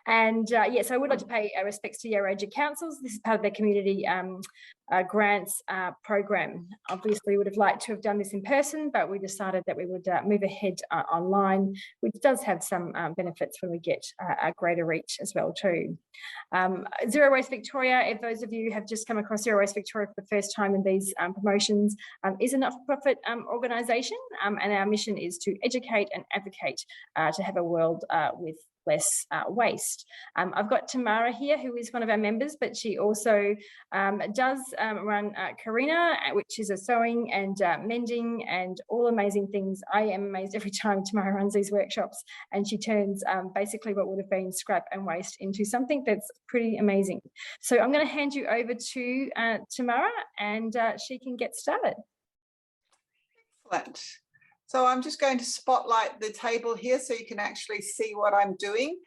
And yes, I would like to pay respects to Yarra Edge Councils. This is part of their community grants program. Obviously, we would have liked to have done this in person, but we decided that we would move ahead online, which does have some benefits when we get a greater reach as well too. Zero Waste Victoria, if those of you have just come across Zero Waste Victoria for the first time in these promotions, is a not-for-profit organisation, and our mission is to educate and advocate to have a world with less waste. I've got Tamara here, who is one of our members, but she also does run Karina, which is a sewing and mending and all amazing things. I am amazed every time Tamara runs these workshops, and she turns basically what would have been scrap and waste into something that's pretty amazing. So I'm going to hand you over to Tamara, and she can get started. Excellent. So I'm just going to spotlight the table here so you can actually see what I'm doing.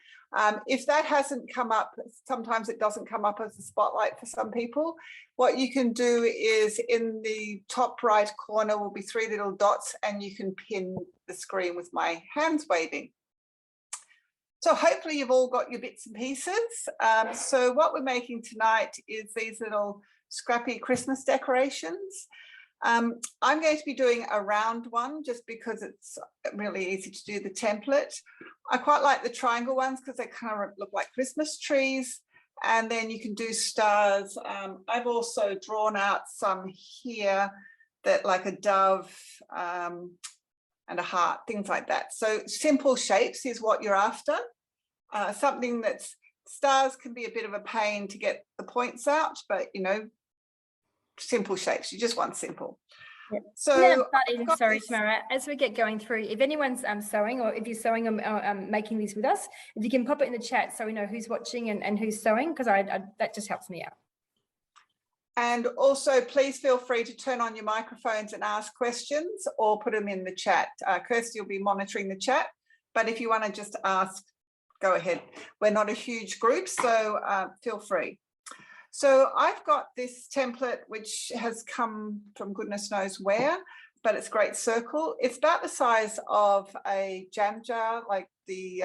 If that hasn't come up, sometimes it doesn't come up as a spotlight for some people. What you can do is in the top right corner will be 3 little dots, and you can pin the screen with my hands waving. So hopefully you've all got your bits and pieces. So what we're making tonight is these little scrappy Christmas decorations. I'm going to be doing a round one just because it's really easy to do the template. I quite like the triangle ones because they kind of look like Christmas trees, and then you can do stars. I've also drawn out some here that like a dove and a heart, things like that. So simple shapes is what you're after. Something that's stars can be a bit of a pain to get the points out, but you know, simple shapes, you just want simple. Yep. So sorry Tamara, as we get going through, if anyone's sewing, or if you're sewing or making these with us, if you can pop it in the chat so we know who's watching and who's sewing, because that just helps me out. And also please feel free to turn on your microphones and ask questions or put them in the chat. Kirsty will be monitoring the chat, but if you want to just ask, go ahead. We're not a huge group, so feel free. So I've got this template which has come from goodness knows where, but it's great circle. It's about the size of a jam jar, like the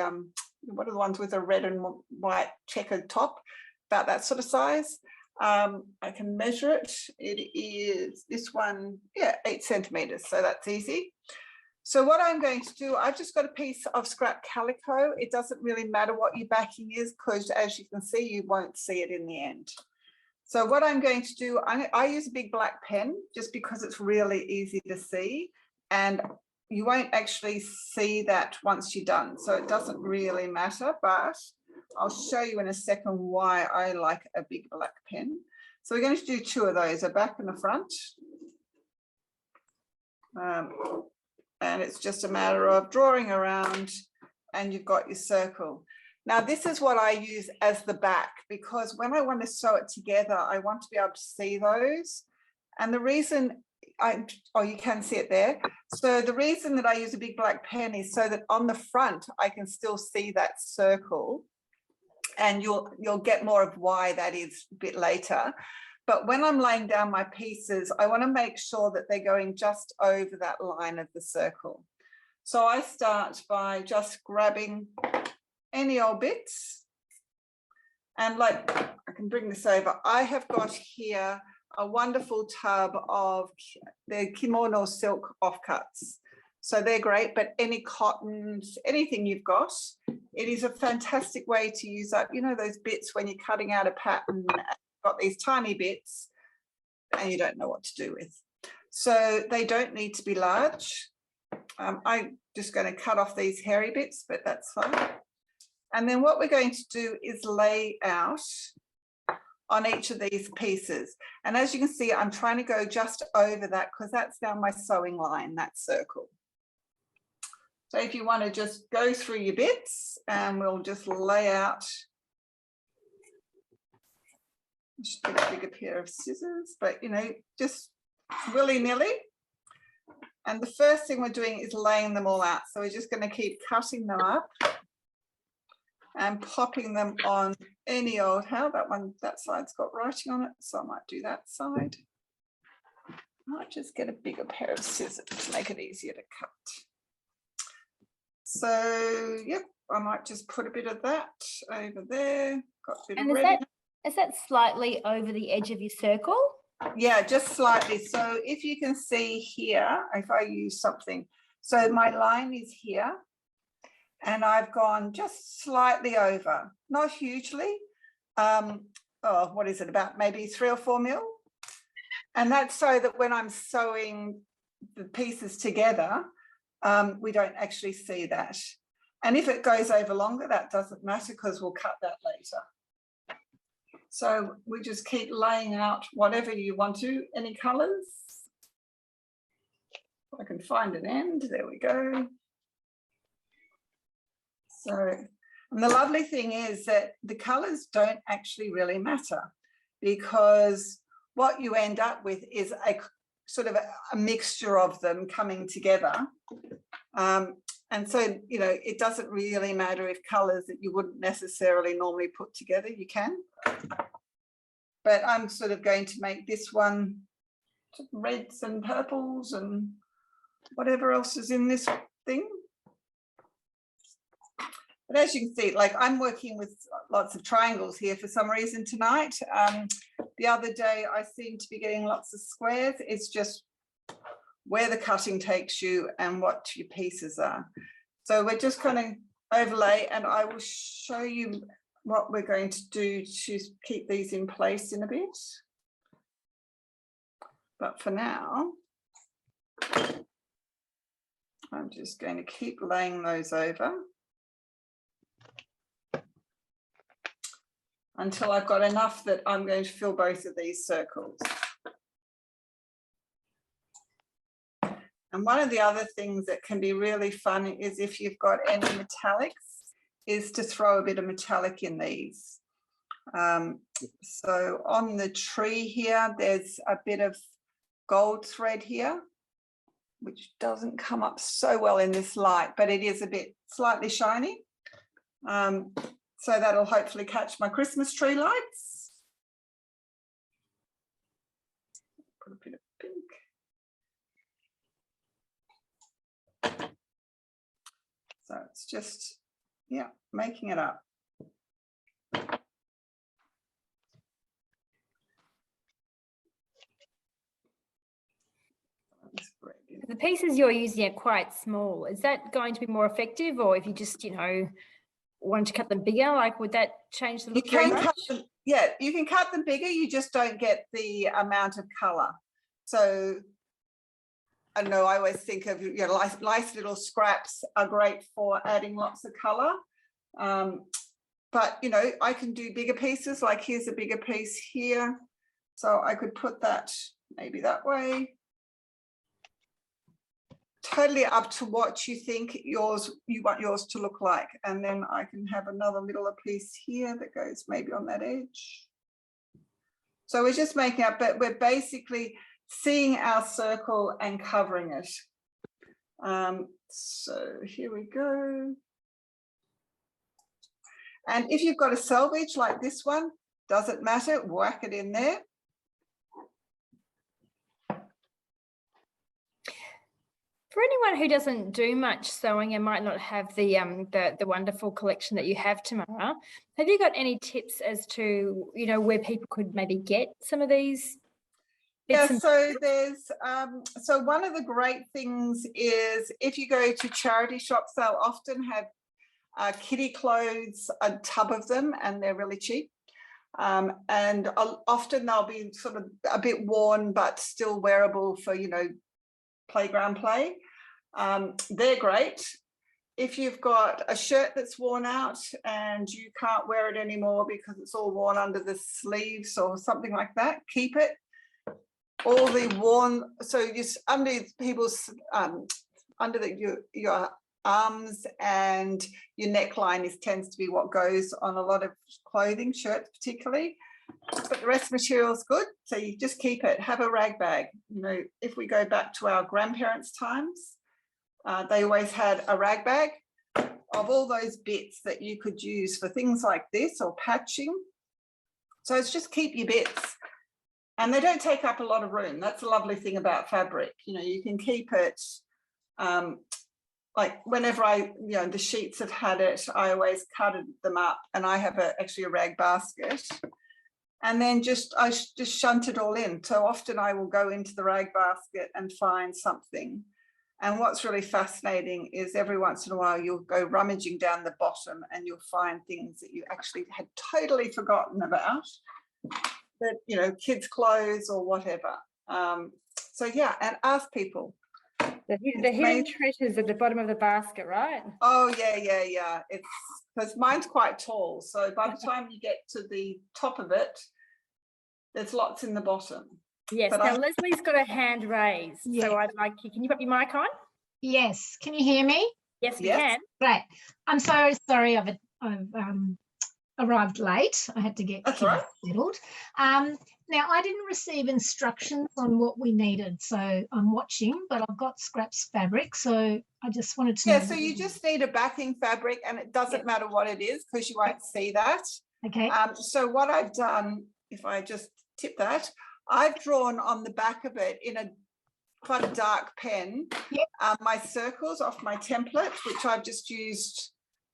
what are the ones with a red and white checkered top, about that sort of size. I can measure it. It is this one, yeah, 8 centimeters, so that's easy. So what I'm going to do, I've just got a piece of scrap calico. It doesn't really matter what your backing is because as you can see, you won't see it in the end. So what I'm going to do, I use a big black pen just because it's really easy to see, and you won't actually see that once you're done. So it doesn't really matter, but I'll show you in a second why I like a big black pen. So we're going to do 2 of those, a back and a front. And it's just a matter of drawing around and you've got your circle. Now, this is what I use as the back because when I want to sew it together, I want to be able to see those. And the reason oh, you can see it there. So the reason that I use a big black pen is so that on the front, I can still see that circle, and you'll get more of why that is a bit later. But when I'm laying down my pieces, I want to make sure that they're going just over that line of the circle. So I start by just grabbing any old bits, and like I can bring this over. I have got here a wonderful tub of the kimono silk offcuts. So they're great, but any cottons, anything you've got, it is a fantastic way to use up, you know, those bits when you're cutting out a pattern, and got these tiny bits and you don't know what to do with. So they don't need to be large. I'm just going to cut off these hairy bits, but that's fine. And then what we're going to do is lay out on each of these pieces. And as you can see, I'm trying to go just over that because that's now my sewing line, that circle. So if you want to just go through your bits, and we'll just lay out. I should get a bigger pair of scissors, but you know, just willy-nilly. And the first thing we're doing is laying them all out. So we're just going to keep cutting them up and popping them on any old, how that one, that side's got writing on it, so I might do that side. I might just get a bigger pair of scissors to make it easier to cut. So, yep, I might just put a bit of that over there. Got a bit And of red. is that slightly over the edge of your circle? Yeah, just slightly. So if you can see here, if I use something, so my line is here and I've gone just slightly over, not hugely. Oh, what is it, about maybe 3 or 4 mil? And that's so that when I'm sewing the pieces together, we don't actually see that. And if it goes over longer, that doesn't matter because we'll cut that later. So we just keep laying out whatever you want to, any colours. I can find an end, there we go. So, and the lovely thing is that the colours don't actually really matter, because what you end up with is a sort of a mixture of them coming together. And so, you know, it doesn't really matter if colours that you wouldn't necessarily normally put together, you can. But I'm sort of going to make this one reds and purples and whatever else is in this thing. But as you can see, like I'm working with lots of triangles here for some reason tonight. The other day I seem to be getting lots of squares. It's just where the cutting takes you and what your pieces are. So we're just going to overlay, and I will show you what we're going to do to keep these in place in a bit. But for now, I'm just going to keep laying those over until I've got enough that I'm going to fill both of these circles. And one of the other things that can be really fun is if you've got any metallics, is to throw a bit of metallic in these. So on the tree here, there's a bit of gold thread here, which doesn't come up so well in this light, but it is a bit slightly shiny. So that'll hopefully catch my Christmas tree lights. Put a bit of pink. So it's just, yeah, making it up. The pieces you're using are quite small. Is that going to be more effective, or if you just, you know, wanted to cut them bigger, like would that change the look? You can cut them, yeah, you can cut them bigger, you just don't get the amount of colour. So I don't know, I always think of, you know, nice little scraps are great for adding lots of colour. But, you know, I can do bigger pieces, like here's a bigger piece here. So I could put that maybe that way. Totally up to what you think you want yours to look like. And then I can have another little piece here that goes maybe on that edge. So we're just making up, but we're basically seeing our circle and covering it. So here we go. And if you've got a selvage like this one, doesn't matter, whack it in there. For anyone who doesn't do much sewing and might not have the wonderful collection that you have, Tamara, have you got any tips as to, you know, where people could maybe get some of these? Yeah, so there's so one of the great things is if you go to charity shops, they'll often have kiddie clothes, a tub of them, and they're really cheap. And often they'll be sort of a bit worn but still wearable for, you know, playground play. They're great. If you've got a shirt that's worn out and you can't wear it anymore because it's all worn under the sleeves or something like that, keep it. All the worn, so just under people's under your arms and your neckline tends to be what goes on a lot of clothing, shirts particularly. But the rest of the material is good, so you just keep it. Have a rag bag. You know, if we go back to our grandparents' times, they always had a rag bag of all those bits that you could use for things like this or patching. So it's just keep your bits. And they don't take up a lot of room. That's a lovely thing about fabric. You know, you can keep it like whenever the sheets have had it, I always cutted them up, and I have actually a rag basket. And then I just shunt it all in. So often I will go into the rag basket and find something. And what's really fascinating is every once in a while you'll go rummaging down the bottom and you'll find things that you actually had totally forgotten about, that, kids' clothes or whatever. So yeah, and ask people. The hidden treasures at the bottom of the basket, right? Oh yeah. It's because mine's quite tall. So by the time you get to the top of it, there's lots in the bottom. Yes. But now Leslie's got a hand raised. Yeah. So I'd like you. Can you put your mic on? Yes. Can you hear me? Yes, we can. Great. I'm so sorry I've arrived late. I had to get kids settled. Now, I didn't receive instructions on what we needed, so I'm watching, but I've got scraps fabric, so I just wanted to know. Yeah, so you just need a backing fabric, and it doesn't matter what it is because you won't see that. Okay. So what I've done, if I just tip that, I've drawn on the back of it in quite a dark pen, my circles off my template, which I've just used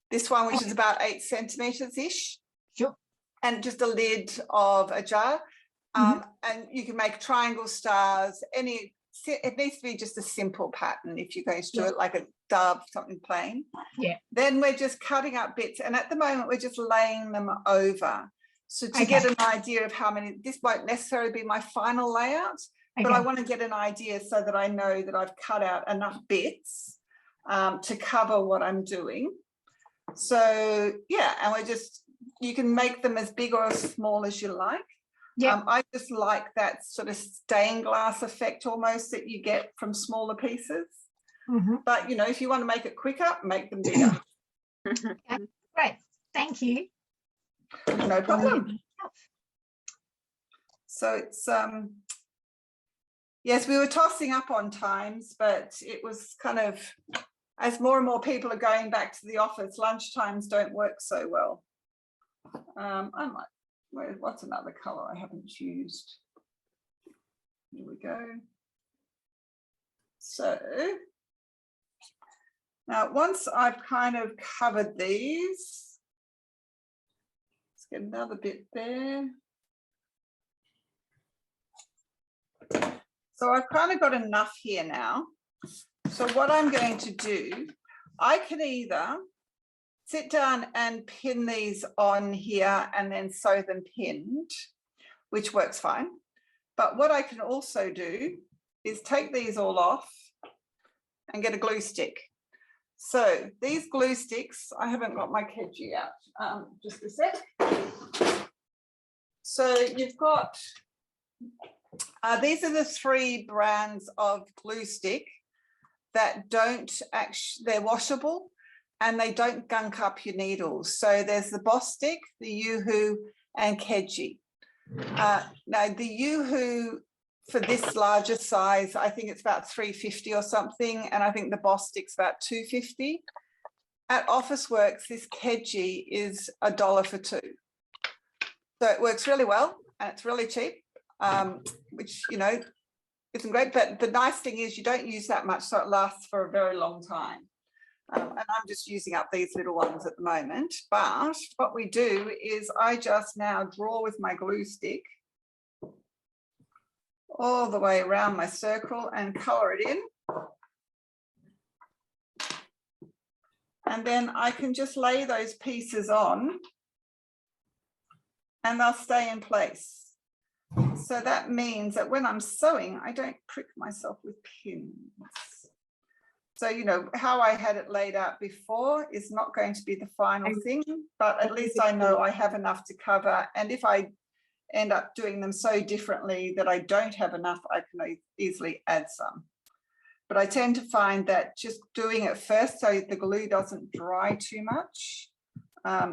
this one, which is about 8 centimeters-ish. Sure. And just a lid of a jar. And you can make triangle stars, it needs to be just a simple pattern if you're going to do it like a dove, something plain. Yeah. Then we're just cutting up bits, and at the moment we're just laying them over. So to get an idea of how many, this won't necessarily be my final layout, but I want to get an idea so that I know that I've cut out enough bits to cover what I'm doing. So yeah, and you can make them as big or as small as you like. Yeah, I just like that sort of stained glass effect almost that you get from smaller pieces. But if you want to make it quicker, make them bigger. Okay, great, thank you. No problem. So it's yes, we were tossing up on times, but it was kind of, as more and more people are going back to the office, lunch times don't work so well. I might. What's another color I haven't used? Here we go. So now once I've kind of covered these, let's get another bit there. So I've kind of got enough here now. So what I'm going to do, I can either sit down and pin these on here and then sew them pinned, which works fine. But what I can also do is take these all off and get a glue stick. So these glue sticks, I haven't got my kedgie out, just a sec. So you've got, these are the 3 brands of glue stick that don't actually, they're washable, and they don't gunk up your needles. So there's the Boss Stick, the Yoo-Hoo, and Kedgie. Now the Yoo-Hoo for this larger size, I think it's about $3.50 or something, and I think the Boss Stick's about $2.50. At Officeworks, this Kedgie is $1 for 2. So it works really well, and it's really cheap, which isn't great. But the nice thing is you don't use that much, so it lasts for a very long time. And I'm just using up these little ones at the moment. But what we do is I just now draw with my glue stick all the way around my circle and colour it in. And then I can just lay those pieces on and they'll stay in place. So that means that when I'm sewing, I don't prick myself with pins. So, how I had it laid out before is not going to be the final thing, but at least I know I have enough to cover. And if I end up doing them so differently that I don't have enough, I can easily add some. But I tend to find that just doing it first so the glue doesn't dry too much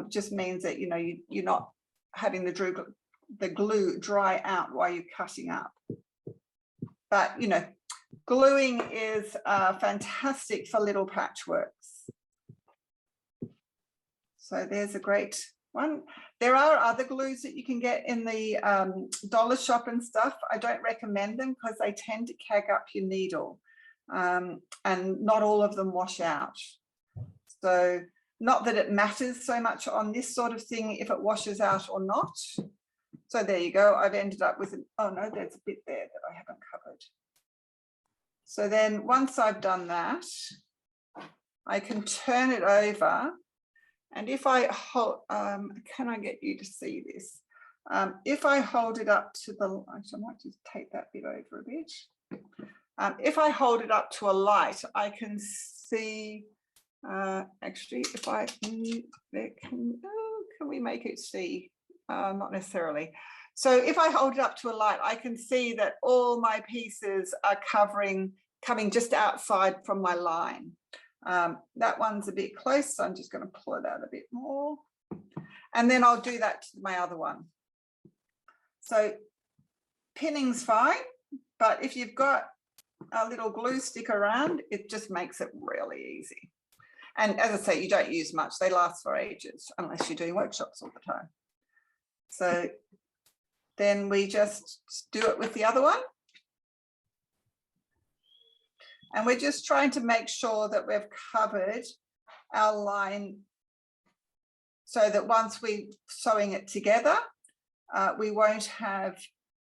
just means that, you're not having the glue dry out while you're cutting up. But, gluing is fantastic for little patchworks. So there's a great one. There are other glues that you can get in the dollar shop and stuff. I don't recommend them because they tend to cag up your needle. and not all of them wash out. So not that it matters so much on this sort of thing if it washes out or not. So there you go. I've ended up with oh no, there's a bit there that I haven't covered. So then once I've done that, I can turn it over, and if I hold, can I get you to see this? If I hold it up to the, I might just take that bit over a bit. If I hold it up to a light, I can see, actually, if I, can we make it see? Not necessarily. So if I hold it up to a light, I can see that all my pieces are coming just outside from my line. That one's a bit close, so I'm just going to pull it out a bit more. And then I'll do that to my other one. So pinning's fine, but if you've got a little glue stick around, it just makes it really easy. And as I say, you don't use much. They last for ages unless you're doing workshops all the time. So then we just do it with the other one. And we're just trying to make sure that we've covered our line so that once we're sewing it together, we won't have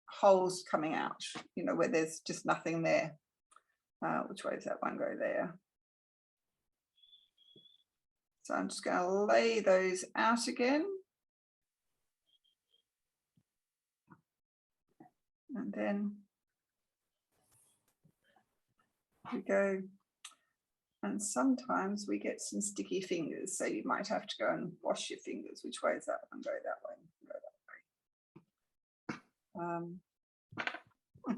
holes coming out, you know, where there's just nothing there. Which way does that one go there? So I'm just going to lay those out again. And then we go, and sometimes we get some sticky fingers, so you might have to go and wash your fingers. Which way is that one? Go that way. Go that way.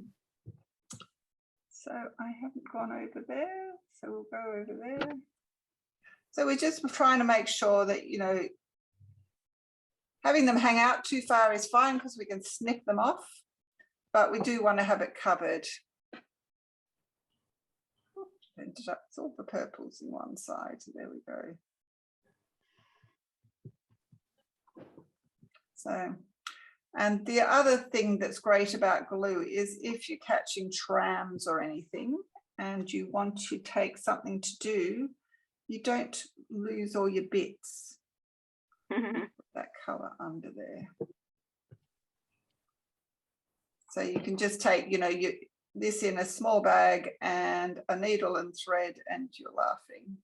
So I haven't gone over there, so we'll go over there. So we're just trying to make sure that, you know, having them hang out too far is fine because we can snip them off, but we do want to have it covered. Ended up with all the purples in one side. There we go. So, and the other thing that's great about glue is if you're catching trams or anything and you want to take something to do, you don't lose all your bits. That colour under there. So you can just take, you know, this in a small bag and a needle and thread, and you're laughing.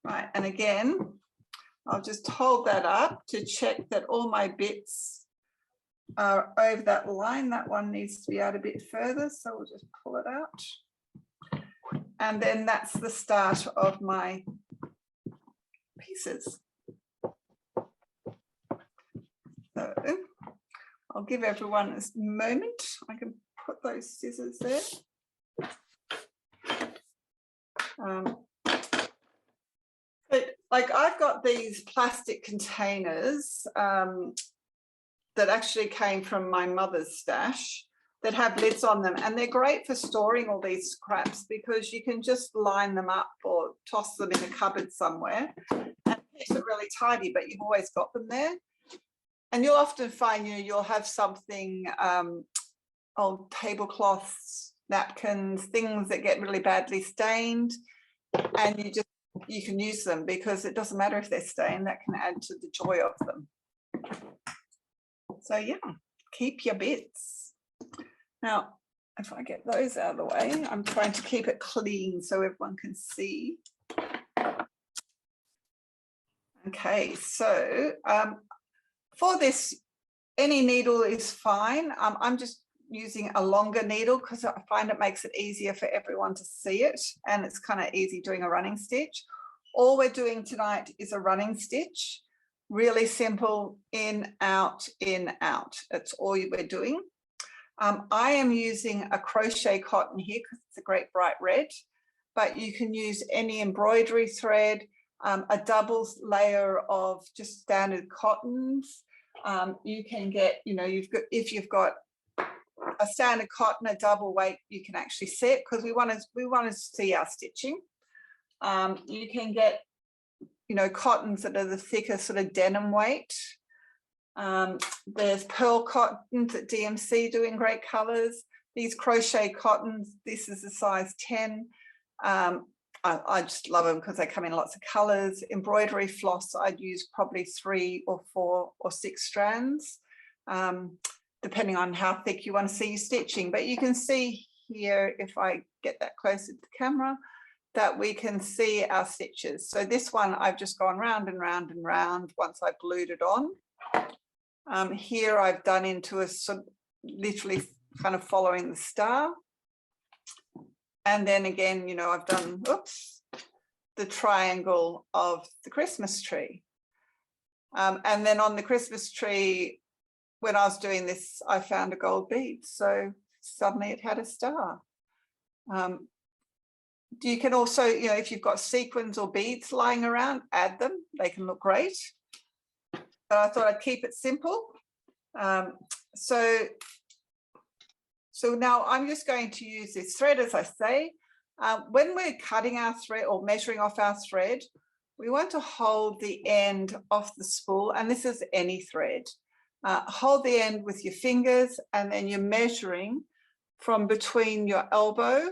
Right, and again, I'll just hold that up to check that all my bits are over that line. That one needs to be out a bit further, so we'll just pull it out. And then that's the start of my pieces. So I'll give everyone a moment. I can put those scissors there. But like I've got these plastic containers that actually came from my mother's stash that have lids on them, and they're great for storing all these scraps because you can just line them up or toss them in a cupboard somewhere and it keeps it really tidy, but you've always got them there. And you'll often find, you know, you'll have something, old tablecloths, napkins, things that get really badly stained, and you can use them because it doesn't matter if they're stained, that can add to the joy of them. So yeah, keep your bits. Now, if I get those out of the way, I'm trying to keep it clean so everyone can see. Okay, so for this, any needle is fine. I'm just using a longer needle because I find it makes it easier for everyone to see it, and it's kind of easy doing a running stitch. All we're doing tonight is a running stitch, really simple, in, out, in, out. That's all we're doing. I am using a crochet cotton here because it's a great bright red, but you can use any embroidery thread, a double layer of just standard cottons. You can get, you know, if you've got a standard cotton, a double weight, you can actually see it because we want to see our stitching. You can get, you know, cottons that are the thicker sort of denim weight. There's pearl cottons that DMC do in great colors. These crochet cottons, this is a size 10. I just love them because they come in lots of colors. Embroidery floss, I'd use probably 3 or 4 or 6 strands, depending on how thick you want to see your stitching. But you can see here, if I get that closer to the camera, that we can see our stitches. So this one, I've just gone round and round and round once I glued it on. Here I've done into a sort of literally kind of following the star. And then again, you know, I've done, oops, the triangle of the Christmas tree. And then on the Christmas tree, when I was doing this, I found a gold bead. So suddenly it had a star. You can also, you know, if you've got sequins or beads lying around, add them. They can look great. But I thought I'd keep it simple. So now I'm just going to use this thread, as I say. When we're cutting our thread or measuring off our thread, we want to hold the end off the spool, and this is any thread. Hold the end with your fingers, and then you're measuring from between your elbow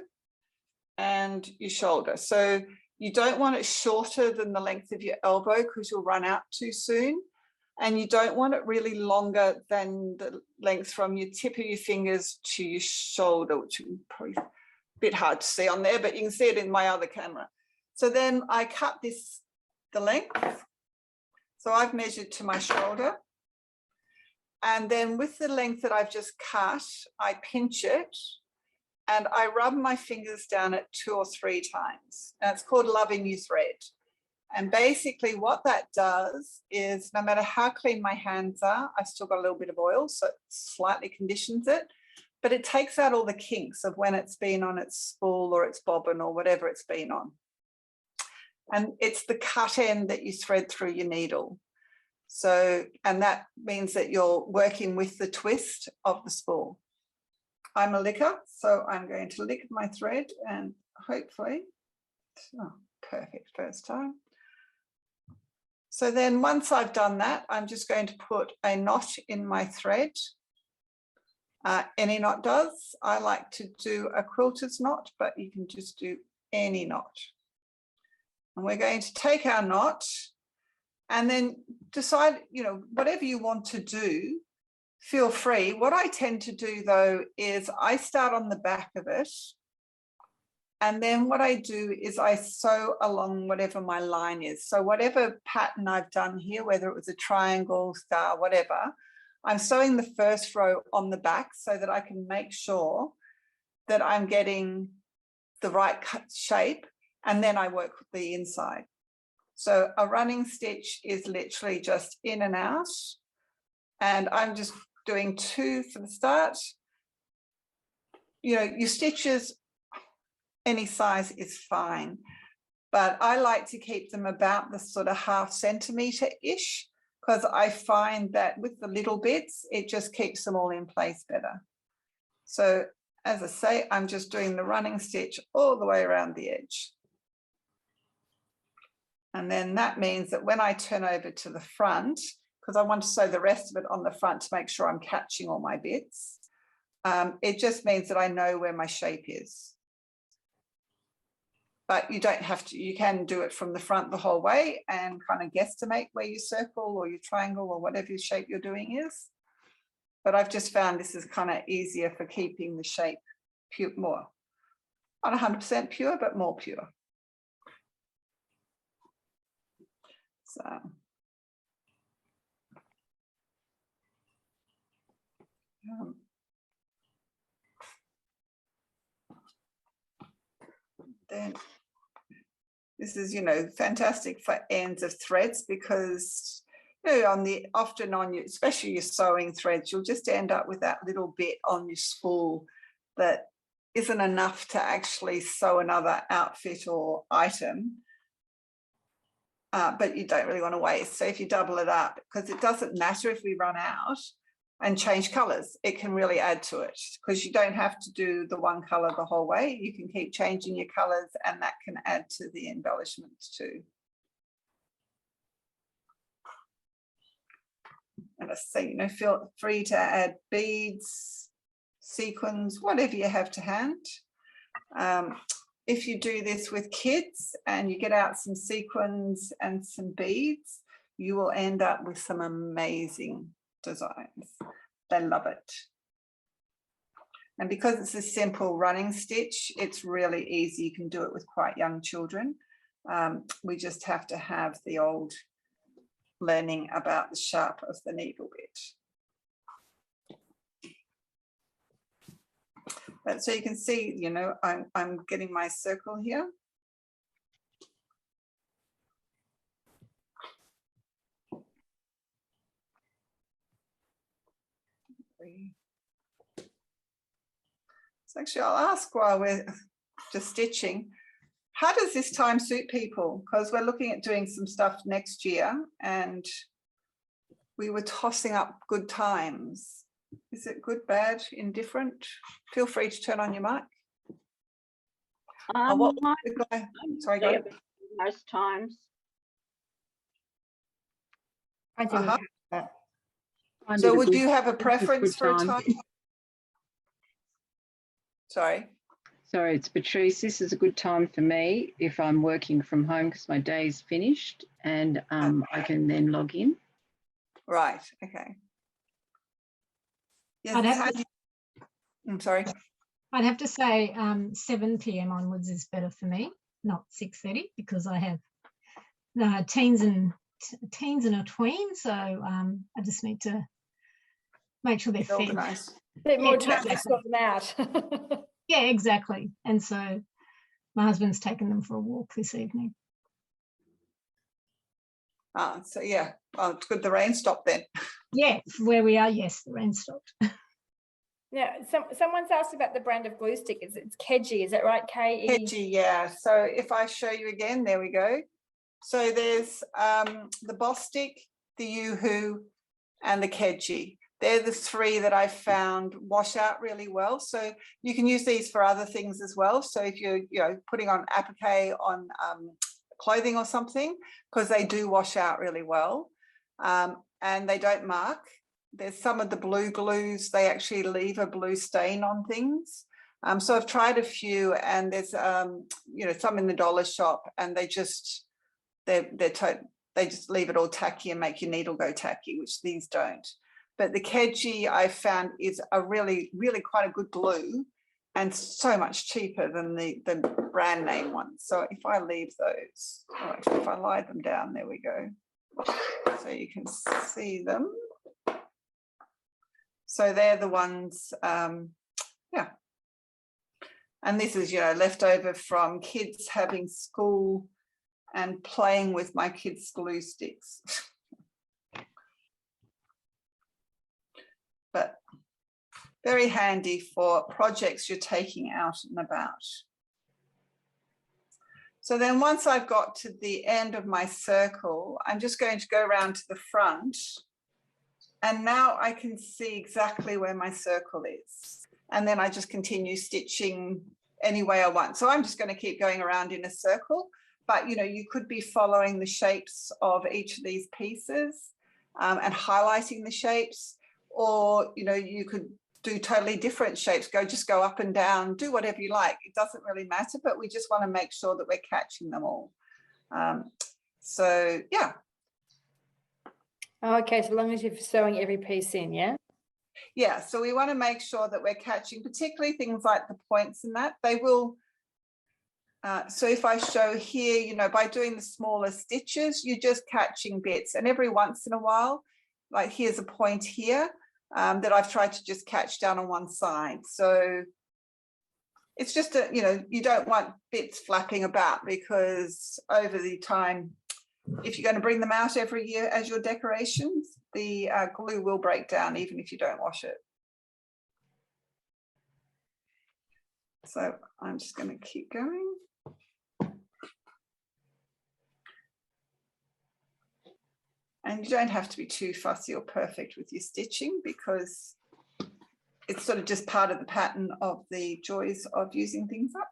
and your shoulder. So you don't want it shorter than the length of your elbow because you'll run out too soon. And you don't want it really longer than the length from your tip of your fingers to your shoulder, which is probably a bit hard to see on there, but you can see it in my other camera. So then I cut this, the length. So I've measured to my shoulder. And then with the length that I've just cut, I pinch it and I rub my fingers down it 2 or 3 times. And it's called loving your thread. And basically what that does is no matter how clean my hands are, I've still got a little bit of oil, so it slightly conditions it, but it takes out all the kinks of when it's been on its spool or its bobbin or whatever it's been on. And it's the cut end that you thread through your needle. So, and that means that you're working with the twist of the spool. I'm a licker, so I'm going to lick my thread and hopefully, oh, perfect first time. So then once I've done that, I'm just going to put a knot in my thread. Any knot does. I like to do a quilter's knot, but you can just do any knot. And we're going to take our knot and then decide, you know, whatever you want to do, feel free. What I tend to do though is I start on the back of it. And then what I do is I sew along whatever my line is. So whatever pattern I've done here, whether it was a triangle, star, whatever, I'm sewing the first row on the back so that I can make sure that I'm getting the right shape, and then I work with the inside. So a running stitch is literally just in and out. And I'm just doing 2 for the start. You know, your stitches, any size is fine, but I like to keep them about the sort of ½ centimetre-ish because I find that with the little bits, it just keeps them all in place better. So as I say, I'm just doing the running stitch all the way around the edge. And then that means that when I turn over to the front, because I want to sew the rest of it on the front to make sure I'm catching all my bits, it just means that I know where my shape is. But you don't have to, you can do it from the front the whole way and kind of guesstimate where your circle or your triangle or whatever shape you're doing is. But I've just found this is kind of easier for keeping the shape pure, more, not 100% pure, but more pure. So. Then this is, you know, fantastic for ends of threads because, you know, on the often on you, especially your sewing threads, you'll just end up with that little bit on your spool that isn't enough to actually sew another outfit or item, but you don't really want to waste. So if you double it up, because it doesn't matter if we run out and change colors, it can really add to it because you don't have to do the one color the whole way. You can keep changing your colors and that can add to the embellishments too. And I say, you know, feel free to add beads, sequins, whatever you have to hand. if you do this with kids and you get out some sequins and some beads, you will end up with some amazing designs. They love it. And because it's a simple running stitch, it's really easy. You can do it with quite young children. We just have to have the old learning about the sharp of the needle bit. But so you can see, you know, I'm getting my circle here. So actually I'll ask while we're just stitching, how does this time suit people? Because we're looking at doing some stuff next year and we were tossing up good times. Is it good, bad, indifferent? Feel free to turn on your mic. Sorry, go ahead. Most times. I think we have that. So would you have a preference for a time? Sorry, it's Patrice. This is a good time for me if I'm working from home because my day's finished and I can then log in. Right, okay. Yes, I'm sorry. I'd have to say 7 p.m. onwards is better for me, not 6:30, because I have teens and a tween, so I just need to make sure they're fed. Organised. A bit more time exactly. to sort them out. Yeah, exactly. And so my husband's taken them for a walk this evening. So yeah, well, it's good the rain stopped then. Yeah, where we are, yes, the rain stopped. Yeah, someone's asked about the brand of glue stick. It's Kedgie, is that right? K-E? Kedgie, yeah. So if I show you again, there we go. So there's the Boss Stick, the Yoo-Hoo, and the Kedgie. They're the three that I found wash out really well. So you can use these for other things as well. So if you're putting on applique on clothing or something, because they do wash out really well, and they don't mark. There's some of the blue glues, they actually leave a blue stain on things. So I've tried a few, and there's some in the dollar shop, and they just leave it all tacky and make your needle go tacky, which these don't. But the Kedgie I found is a really, really quite a good glue and so much cheaper than the brand name ones. So if I leave those, if I lie them down, there we go. So you can see them. So they're the ones, yeah. And this is, left over from kids having school and playing with my kids' glue sticks. But very handy for projects you're taking out and about. So then once I've got to the end of my circle, I'm just going to go around to the front. And now I can see exactly where my circle is. And then I just continue stitching any way I want. So I'm just going to keep going around in a circle. But, you could be following the shapes of each of these pieces and highlighting the shapes. Or, you could do totally different shapes, just go up and down, do whatever you like. It doesn't really matter, but we just want to make sure that we're catching them all. So, yeah. Okay, so long as you're sewing every piece in, yeah? Yeah, so we want to make sure that we're catching, particularly things like the points and that, they will. So if I show here, by doing the smaller stitches, you're just catching bits. And every once in a while, like here's a point here that I've tried to just catch down on one side. So it's just, you don't want bits flapping about, because over the time, if you're going to bring them out every year as your decorations, the glue will break down even if you don't wash it. So I'm just going to keep going. And you don't have to be too fussy or perfect with your stitching, because it's sort of just part of the pattern of the joys of using things up.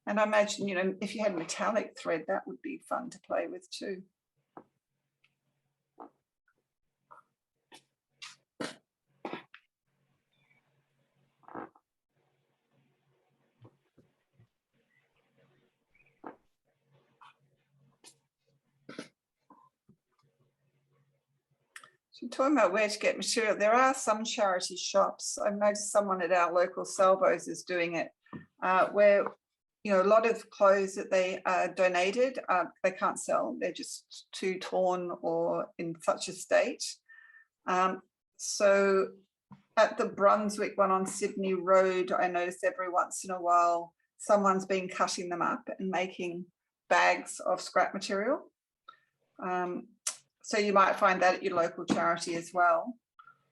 And I imagine, if you had metallic thread, that would be fun to play with too. So talking about where to get material, there are some charity shops. I've noticed someone at our local Salvos is doing it, where, you know, a lot of clothes that they donated, they can't sell. They're just too torn or in such a state. So at the Brunswick one on Sydney Road, I notice every once in a while, someone's been cutting them up and making bags of scrap material. So you might find that at your local charity as well.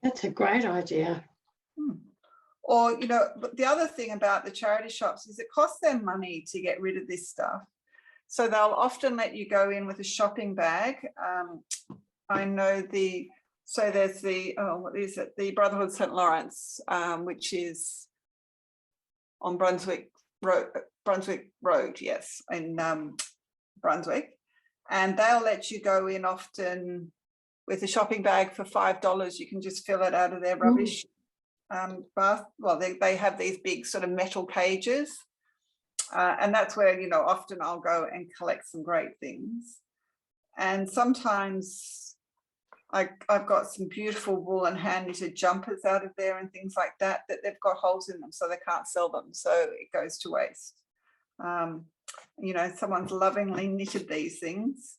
That's a great idea. Or, you know, but the other thing about the charity shops is it costs them money to get rid of this stuff. So they'll often let you go in with a shopping bag. I know so there's the, what is it? The Brotherhood St. Lawrence, which is on Brunswick Road, yes, in Brunswick. And they'll let you go in often with a shopping bag for $5. You can just fill it out of their rubbish bath. Well, they have these big sort of metal cages. And that's where, you know, often I'll go and collect some great things. And sometimes I've got some beautiful wool and hand knitted jumpers out of there and things like that, that they've got holes in them, so they can't sell them. So it goes to waste. You know, someone's lovingly knitted these things.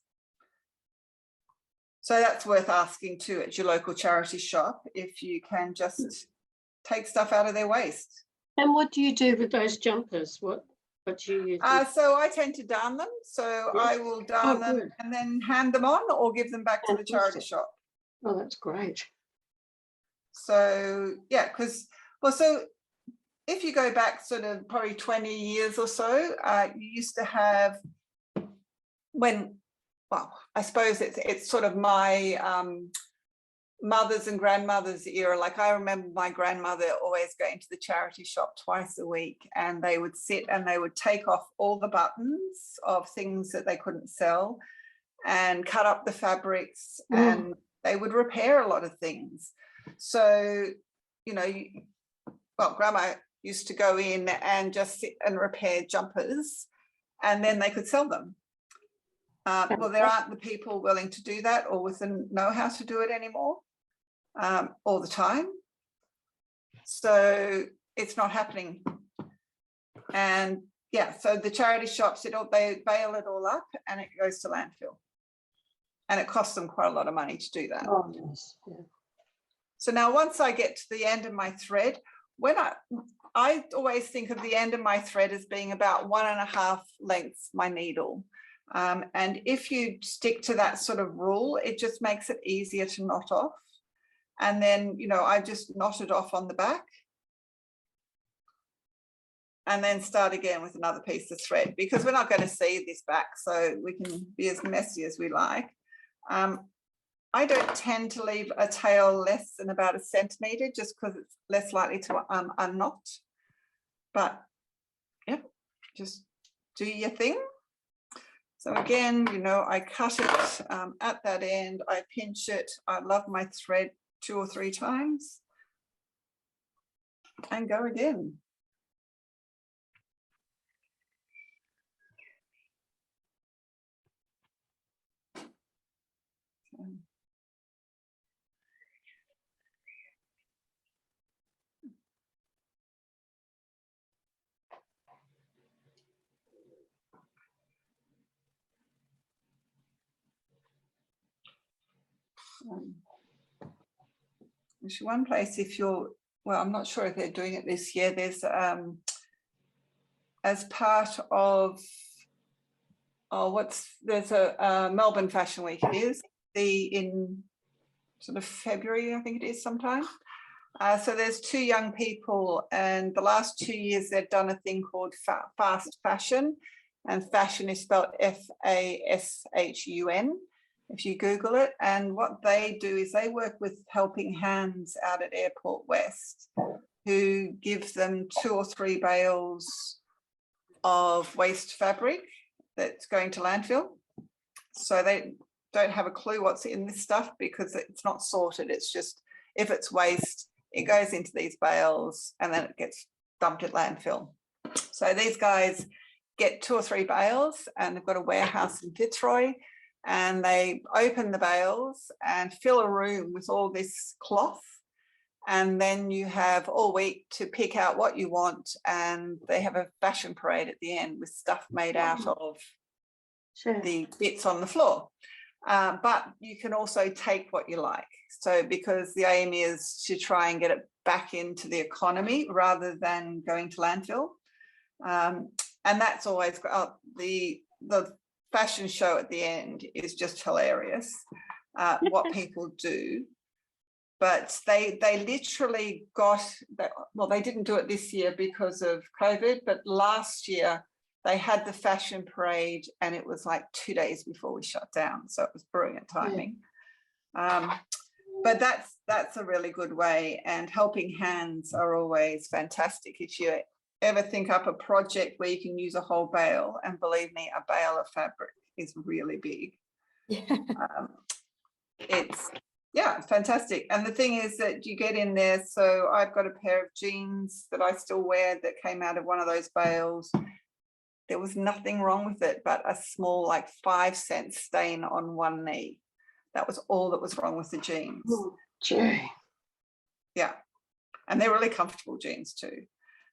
So that's worth asking too at your local charity shop, if you can just take stuff out of their waste. And what do you do with those jumpers? What do you use? So I tend to darn them. So Yes. I will darn them Good. and then hand them on or give them back to the charity Fantastic. shop. Oh, that's great. So yeah, because, well, so if you go back sort of probably 20 years or so, you used to have, when, well, I suppose it's sort of my mother's and grandmother's era. Like I remember my grandmother always going to the charity shop twice a week, and they would sit and they would take off all the buttons of things that they couldn't sell and cut up the fabrics, and they would repair a lot of things. So, you know, well, grandma used to go in and just sit and repair jumpers, and then they could sell them. Well, there aren't the people willing to do that or with the know-how to do it anymore all the time. So it's not happening. And yeah, so the charity shops, they bail it all up and it goes to landfill. And it costs them quite a lot of money to do that. Oh, yes. Yeah. So now once I get to the end of my thread, when I always think of the end of my thread as being about 1.5 lengths my needle. And if you stick to that sort of rule, it just makes it easier to knot off. And then, you know, I just knot it off on the back and then start again with another piece of thread, because we're not going to see this back, so we can be as messy as we like. I don't tend to leave a tail less than about 1 centimetre, just because it's less likely to unknot. But yeah, just do your thing. So again, you know, I cut it at that end, I pinch it, I love my thread 2 or 3 times and go again. There's one place, if you're, well, I'm not sure if they're doing it this year, there's as part of, there's a Melbourne Fashion Week, it is in sort of February, I think it is sometime. So there's 2 young people, and the last 2 years they've done a thing called fast fashion, and fashion is spelled FASHUN if you Google it. And what they do is they work with Helping Hands out at Airport West, who give them 2 or 3 bales of waste fabric that's going to landfill. So they don't have a clue what's in this stuff because it's not sorted. It's just, if it's waste, it goes into these bales and then it gets dumped at landfill. So these guys get 2 or 3 bales, and they've got a warehouse in Fitzroy, and they open the bales and fill a room with all this cloth. And then you have all week to pick out what you want, and they have a fashion parade at the end with stuff made out of the bits on the floor. But you can also take what you like. So because the aim is to try and get it back into the economy rather than going to landfill. And that's always the fashion show at the end is just hilarious, what people do. But they literally got that. Well, they didn't do it this year because of COVID, but last year they had the fashion parade, and it was like 2 days before we shut down. So it was brilliant timing. But that's a really good way, and helping hands are always fantastic. If you ever think up a project where you can use a whole bale, and believe me, a bale of fabric is really big. It's fantastic. And the thing is that you get in there. So I've got a pair of jeans that I still wear that came out of one of those bales. There was nothing wrong with it, but a small, like 5-cent stain on one knee. That was all that was wrong with the jeans. Oh, gee. Yeah. And they're really comfortable jeans too.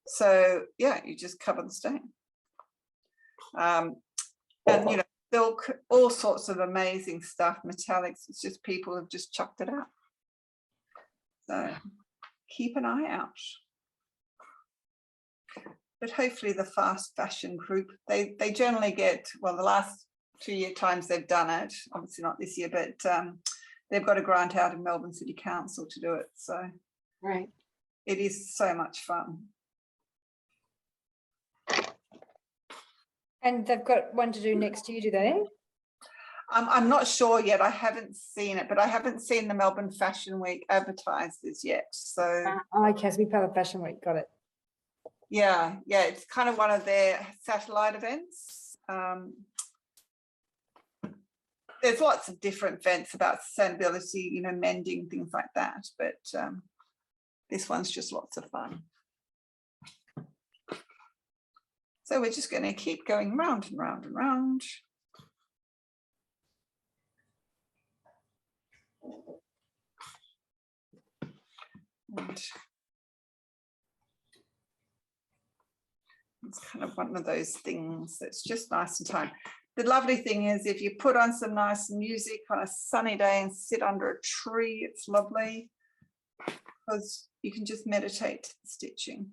So yeah, you just cover the stain. And you know, silk, all sorts of amazing stuff, metallics. It's just people have just chucked it out. So keep an eye out. But hopefully the fast fashion group, they generally get, well, the last 2 year times they've done it, obviously not this year, but they've got a grant out of Melbourne City Council to do it. So Right. it is so much fun. And they've got one to do next year, do they? I'm not sure yet. I haven't seen it, but I haven't seen the Melbourne Fashion Week advertised as yet. So Okay, so we part of Fashion Week, got it. yeah, it's kind of one of their satellite events. There's lots of different events about sustainability, you know, mending, things like that, but this one's just lots of fun. So we're just going to keep going round and round and round. And it's kind of one of those things that's just nice and time. The lovely thing is if you put on some nice music on a sunny day and sit under a tree, it's lovely because you can just meditate stitching.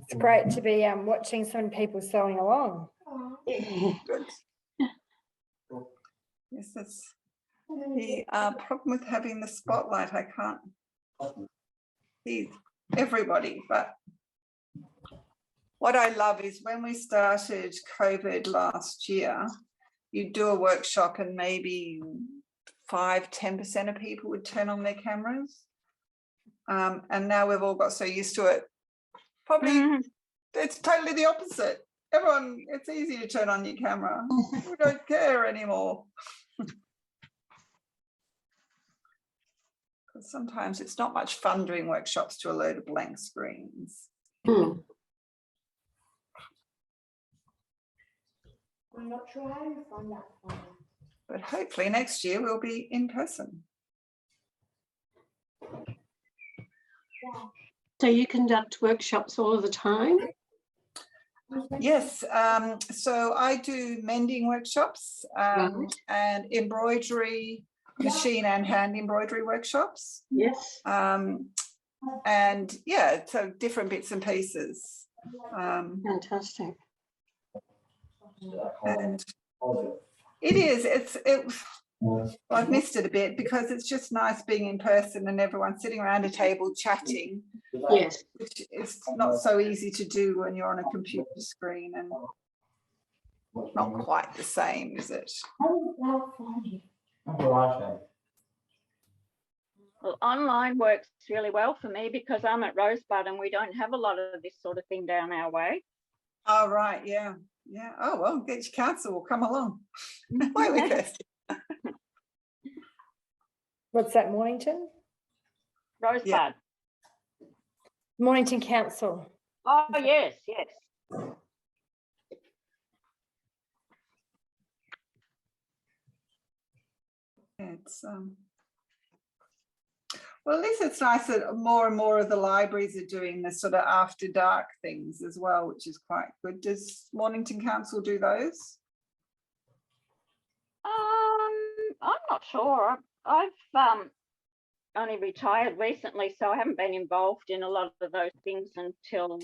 It's great to be watching some people sewing along. Good. Yes, that's the problem with having the spotlight. I can't see everybody, but what I love is when we started COVID last year, you do a workshop and maybe 5-10% of people would turn on their cameras. And now we've all got so used to it. Probably it's totally the opposite. Everyone, it's easy to turn on your camera. We don't care anymore. Because sometimes it's not much fun doing workshops to a load of blank screens. Hmm. I'm not sure how you find that fun. But hopefully next year we'll be in person. So you conduct workshops all of the time? Yes, so I do mending workshops and embroidery, machine and hand embroidery workshops. Yes. And yeah, so different bits and pieces. Fantastic. And it is, I've missed it a bit because it's just nice being in person and everyone sitting around a table chatting. Yes. Which is not so easy to do when you're on a computer screen, and not quite the same, is it? Well, online works really well for me because I'm at Rosebud and we don't have a lot of this sort of thing down our way. Oh, right, yeah. Yeah. Oh, well, get your council will come along. Why we Kirsty? What's that, Mornington? Rosebud. Mornington Council. Oh, yes, yes. It's well, at least it's nice that more and more of the libraries are doing this sort of after dark things as well, which is quite good. Does Mornington Council do those? I'm not sure. I've only retired recently, so I haven't been involved in a lot of those things until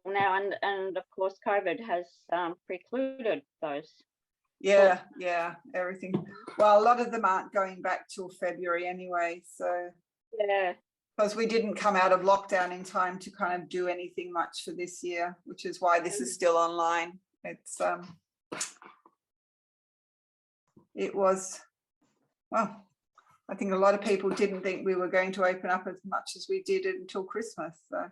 now. And of course, COVID has precluded those. Yeah, yeah, everything. Well, a lot of them aren't going back till February anyway, so Yeah. because we didn't come out of lockdown in time to kind of do anything much for this year, which is why this is still online. It's it was, well, I think a lot of people didn't think we were going to open up as much as we did until Christmas, so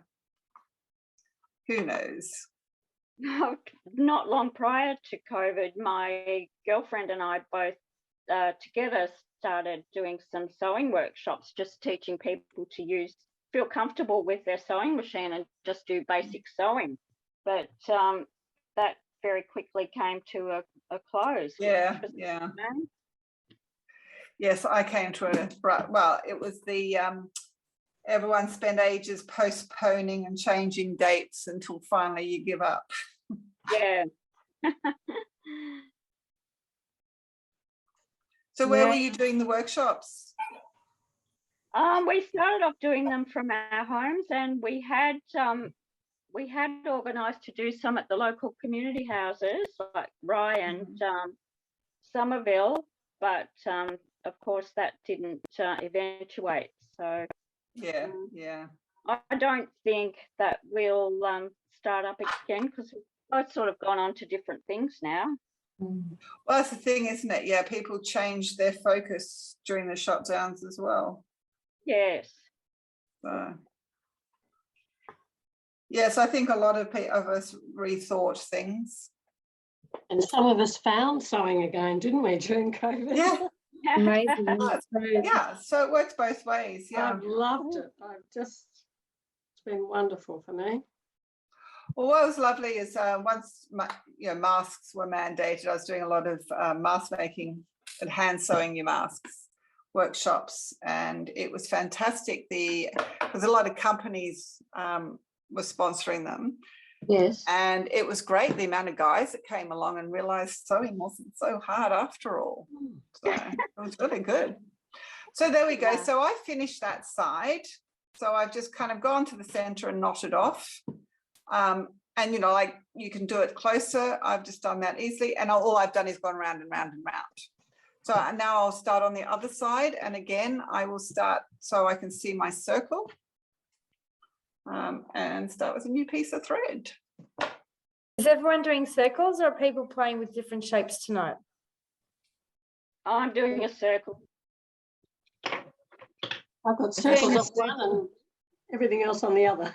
who knows. Not long prior to COVID, my girlfriend and I both together started doing some sewing workshops, just teaching people to feel comfortable with their sewing machine and just do basic sewing. But that very quickly came to a close. Yeah, yeah. Yes, I came to it. Well, it was the everyone spent ages postponing and changing dates until finally you give up. Yeah. So where were you doing the workshops? We started off doing them from our homes, and we had organised to do some at the local community houses like Rye and Somerville, but of course that didn't eventuate. So yeah, yeah. I don't think that we'll start up again because we've both sort of gone on to different things now. Well, that's the thing, isn't it? Yeah, people change their focus during the shutdowns as well. Yes. So yes, I think a lot of us rethought things. And some of us found sewing again, didn't we, during COVID? Yeah. Amazing. Yeah, so it works both ways. Yeah, I've loved it. It's been wonderful for me. well, what was lovely is once masks were mandated, I was doing a lot of mask making and hand sewing your masks workshops, and it was fantastic. Because a lot of companies were sponsoring them. Yes. And it was great, the amount of guys that came along and realized sewing wasn't so hard after all. So it was really good. So there we go. Yeah. So I finished that side. So I've just kind of gone to the center and knotted off. And like you can do it closer. I've just done that easily. And all I've done is gone round and round and round. So now I'll start on the other side. And again, I will start so I can see my circle. And start with a new piece of thread. Is everyone doing circles or are people playing with different shapes tonight? I'm doing a circle. I've got circles on one and everything else on the other.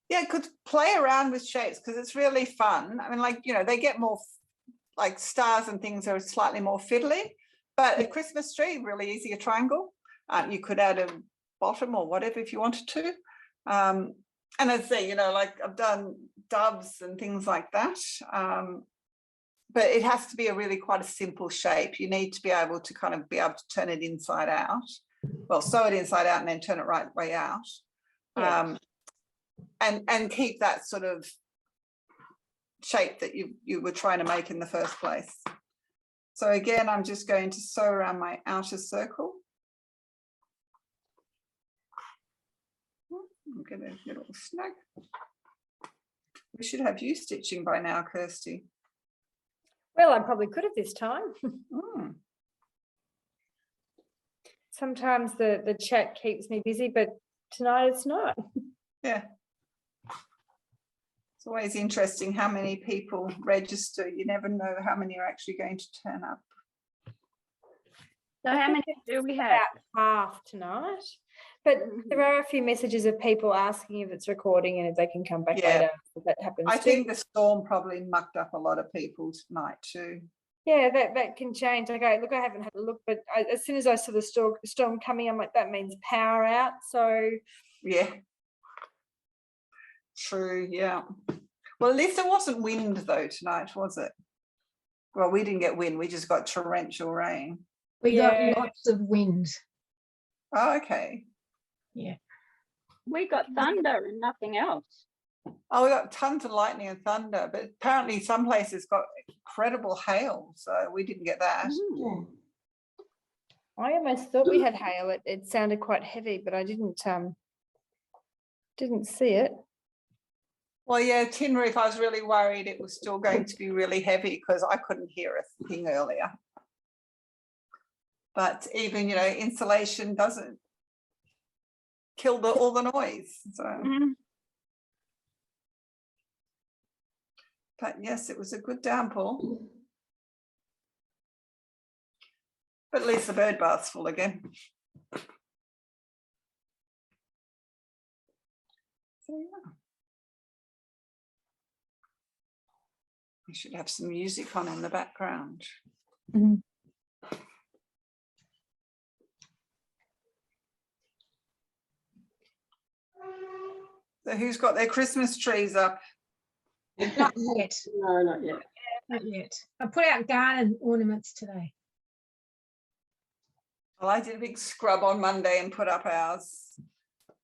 Yeah, could play around with shapes because it's really fun. I mean, they get more like stars and things are slightly more fiddly, but a Christmas tree, really easy, a triangle. You could add a bottom or whatever if you wanted to. And as I say, like I've done doves and things like that. But it has to be quite a simple shape. You need to be able to kind of be able to turn it inside out. Well, sew it inside out and then turn it right way out. Yes. And keep that sort of shape that you were trying to make in the first place. So again, I'm just going to sew around my outer circle. I'm going to get all snug. We should have you stitching by now, Kirsty. Well, I probably could have this time. Sometimes the chat keeps me busy, but tonight it's not. Yeah. It's always interesting how many people register. You never know how many are actually going to turn up. So how many do we have? About half tonight. But there are a few messages of people asking if it's recording and if they can come back Yeah. later. If that happens. I too. think the storm probably mucked up a lot of people tonight too. Yeah, that can change. Okay, look, I haven't had a look, but as soon as I saw the storm coming, I'm like, that means power out. So Yeah. True, yeah. Well, at least there wasn't wind though tonight, was it? Well, we didn't get wind, we just got torrential rain. We Yeah. got lots of wind. Oh, okay. Yeah. We got thunder and nothing else. Oh, we got tons of lightning and thunder, but apparently some places got incredible hail, so we didn't get that. Mm. I almost thought we had hail. It sounded quite heavy, but I didn't see it. Well, yeah, tin roof, I was really worried it was still going to be really heavy because I couldn't hear a thing earlier. But even, insulation doesn't kill all the noise. So. Mhm. But yes, it was a good downpour. But at least the bird bath's full again. So, yeah. We should have some music on in the background. Mhm. So who's got their Christmas trees up? Not yet. No, not yet. Not yet. I put out garden ornaments today. Well, I did a big scrub on Monday and put up ours.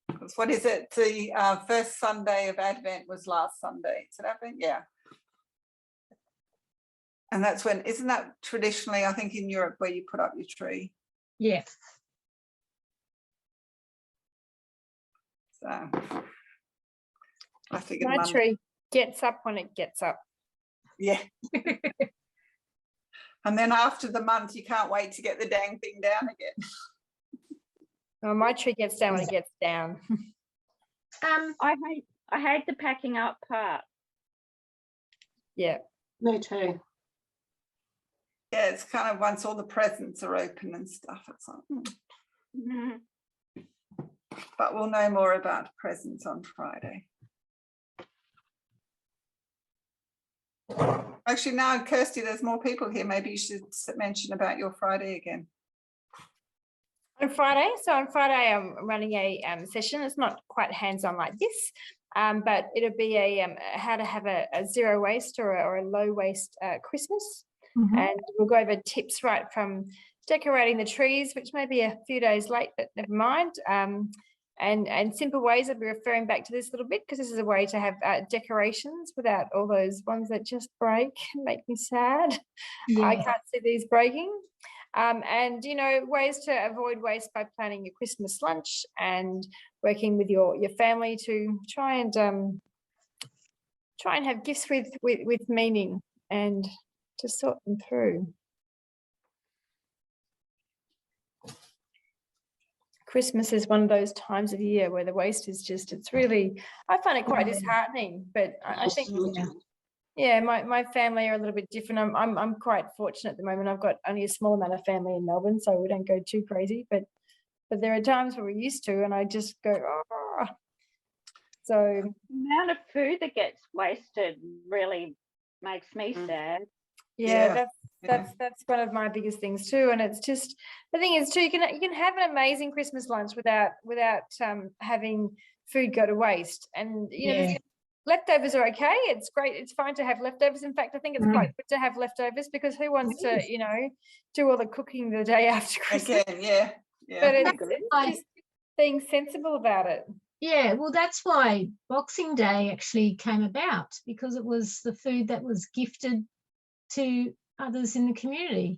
Because what is it? The first Sunday of Advent was last Sunday. Is it Advent? Yeah. And that's when, isn't that traditionally, I think in Europe, where you put up your tree? Yeah. So I figured My Monday. tree gets up when it gets up. Yeah. And then after the month, you can't wait to get the dang thing down again. Oh, my tree gets down when it gets down. I hate the packing up part. Yeah. Me too. Yeah, it's kind of once all the presents are open and stuff. It's like, Mhm. But we'll know more about presents on Friday. Actually, now, Kirsty, there's more people here. Maybe you should mention about your Friday again. On Friday, I'm running a session. It's not quite hands-on like this, but it'll be a how to have a zero waste or a low waste Christmas. Mhm. And we'll go over tips right from decorating the trees, which may be a few days late, but never mind. And simple ways. I'll be referring back to this a little bit because this is a way to have decorations without all those ones that just break and make me sad. I Yeah. can't see these breaking. And ways to avoid waste by planning your Christmas lunch and working with your family to try and have gifts with meaning and to sort them through. Christmas is one of those times of year where the waste is just, it's really, I find it quite disheartening, but I think, yeah, my family are a little bit different. I'm quite fortunate at the moment. I've got only a small amount of family in Melbourne, so we don't go too crazy, but there are times where we used to, and I just go, oh. So The amount of food that gets wasted really makes me sad. yeah, that's one of my biggest things too. And it's just, the thing is too, you can have an amazing Christmas lunch without having food go to waste. And leftovers are okay. It's great. It's fine to have leftovers. In fact, I think it's quite good to have leftovers because who wants to, do all the cooking the day after Christmas? Again, yeah. But it's just being sensible about it. Yeah, well, that's why Boxing Day actually came about, because it was the food that was gifted to others in the community.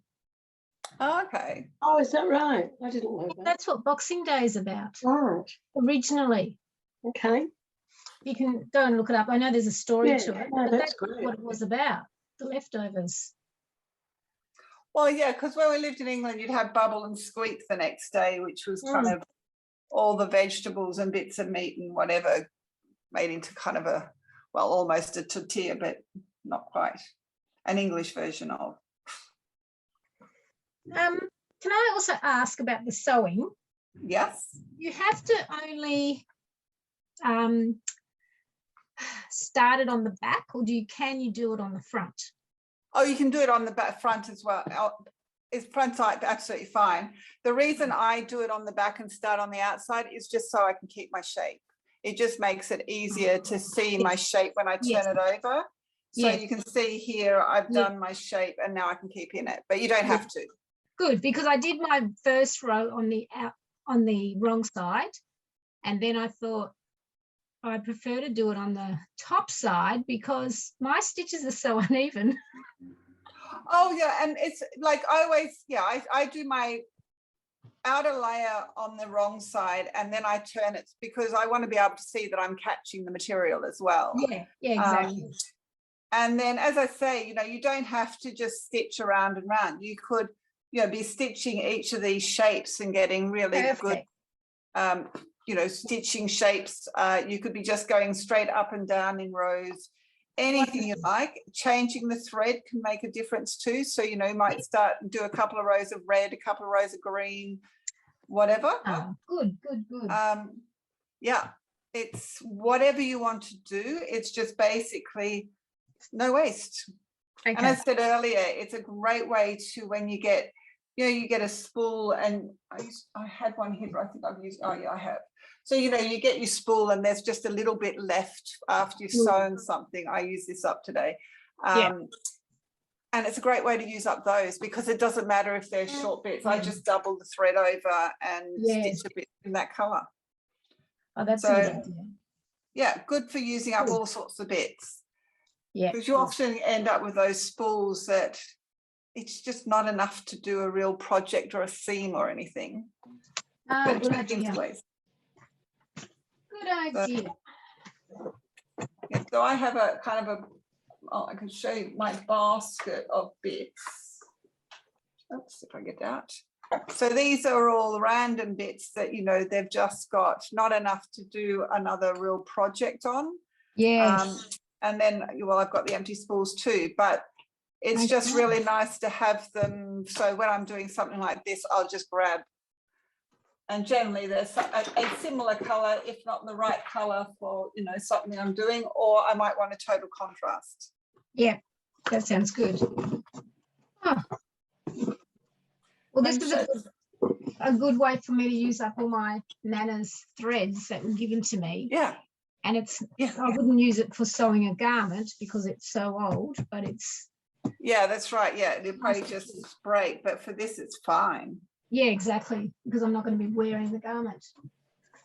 Oh, okay. Oh, is that right? I didn't know that. That's what Boxing Day is about Right. originally. Okay. You can go and look it up. I know there's a story Yeah, to it, no, but that's that's great. what it was about, the leftovers. Well, yeah, because when we lived in England, you'd have bubble and squeak the next day, which was kind of all the vegetables and bits of meat and whatever made into kind of almost a tortilla, but not quite. An English version of. Can I also ask about the sewing? Yes. You have to only start it on the back, or can you do it on the front? Oh, you can do it on the back front as well. It's front side, absolutely fine. The reason I do it on the back and start on the outside is just so I can keep my shape. It just makes it easier to see my shape when I turn it over. So you can see here, I've done my shape and now I can keep in it, but you don't have to. Good, because I did my first row on the wrong side, and then I thought I prefer to do it on the top side because my stitches are so uneven. Oh yeah, and it's like I always, I do my outer layer on the wrong side and then I turn it because I want to be able to see that I'm catching the material as well. Yeah, exactly. And then, as I say, you don't have to just stitch around and round. You could, be stitching each of these shapes and getting really good, stitching shapes. You could be just going straight up and down in rows. Anything you like. Changing the thread can make a difference too. So, you might start and do a couple of rows of red, a couple of rows of green, whatever. Oh, good. Yeah, it's whatever you want to do. It's just basically no waste. Okay. And as I said earlier, it's a great way to, when you get, you get a spool, and I had one here, but I think I've used, I have. So, you get your spool and there's just a little bit left after you've sewn something. I use this up today. And it's a great way to use up those because it doesn't matter if they're short bits. I just double the thread over and stitch a bit in that colour. Oh, that's a good idea. Yeah, good for using up all sorts of bits. Yeah. Because you often end up with those spools that it's just not enough to do a real project or a seam or anything. Oh, good idea. Good idea. So I have a kind of I can show you my basket of bits. Oops, if I get out. So these are all random bits that, they've just got not enough to do another real project on. Yes. And then, I've got the empty spools too, but it's just really nice to have them. So when I'm doing something like this, I'll just grab. And generally there's a similar colour, if not the right colour for, something I'm doing, or I might want a total contrast. Yeah, that sounds good. Oh. Well, this is a good way for me to use up all my Nana's threads that were given to me. Yeah. And I wouldn't use it for sewing a garment because it's so old, but it's. Yeah, that's right. Yeah, it'll probably just break, but for this, it's fine. Yeah, exactly, because I'm not going to be wearing the garment.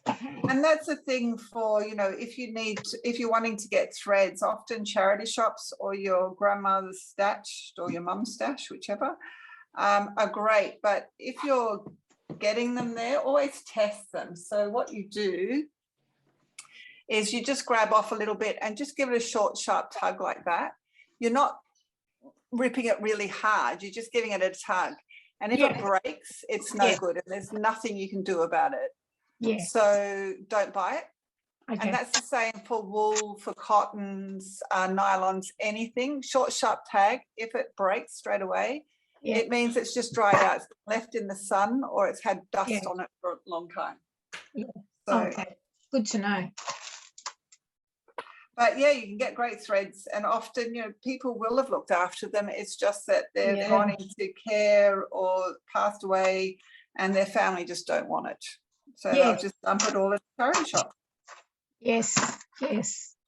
And that's the thing for, if you're wanting to get threads, often charity shops or your grandmother's stash or your mum's stash, whichever, are great. But if you're getting them there, always test them. So what you do is you just grab off a little bit and just give it a short, sharp tug like that. You're not ripping it really hard. You're just giving it a tug. And if it breaks, it's no good. And there's nothing you can do about it. Yeah. So don't buy it. Okay. And that's the same for wool, for cottons, nylons, anything. Short, sharp tag. If it breaks straight away, it means it's just dried out. It's left in the sun or it's had dust on it for a long time. Yeah. So, okay. Good to know. But yeah, you can get great threads, and often, people will have looked after them. It's just that they've gone into care or passed away and their family just don't want it. So they'll just dump it all at the charity shop. Yes.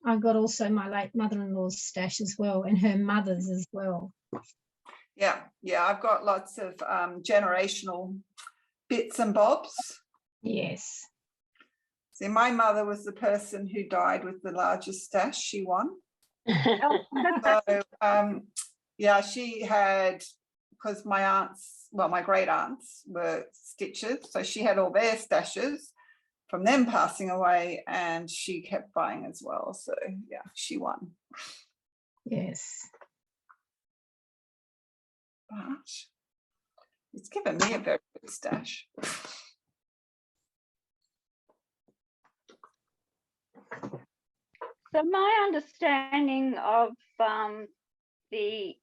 I've got also my late mother-in-law's stash as well, and her mother's as well. Yeah. I've got lots of generational bits and bobs. Yes. See, my mother was the person who died with the largest stash. She won. So, she had, because my great aunts were stitchers, so she had all their stashes from them passing away, and she kept buying as well. So, she won. Yes. But it's given me a very good stash. So my understanding of the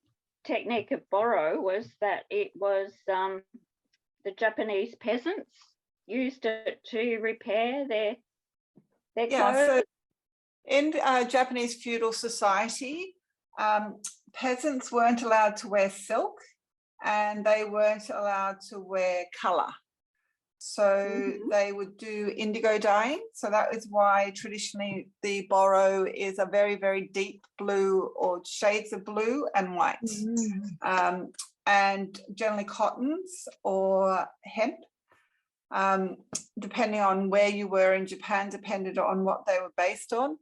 technique of Boro was that it was the Japanese peasants used it to repair their Yeah, clothes? so in Japanese feudal society, peasants weren't allowed to wear silk and they weren't allowed to wear colour. So they would do indigo dyeing. So that is why traditionally the Boro is a very, very deep blue or shades of blue and white. And generally cottons or hemp, depending on where you were in Japan, depended on what they were based on.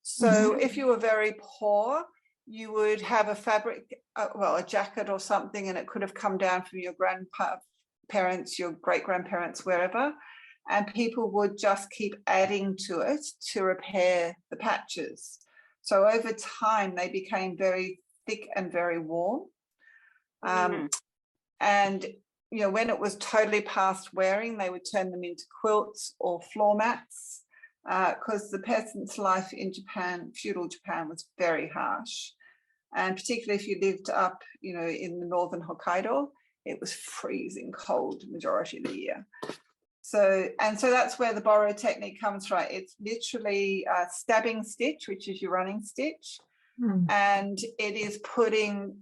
So if you were very poor, you would have a fabric, well, a jacket or something, and it could have come down from your grandparents, your great-grandparents, wherever, and people would just keep adding to it to repair the patches. So over time, they became very thick and very warm. And you know, when it was totally past wearing, they would turn them into quilts or floor mats, because the peasants' life in Japan, feudal Japan, was very harsh. And particularly if you lived up, you know, in the northern Hokkaido, it was freezing cold the majority of the year. So that's where the Boro technique comes from. It's literally a stabbing stitch, which is your running stitch. And it is putting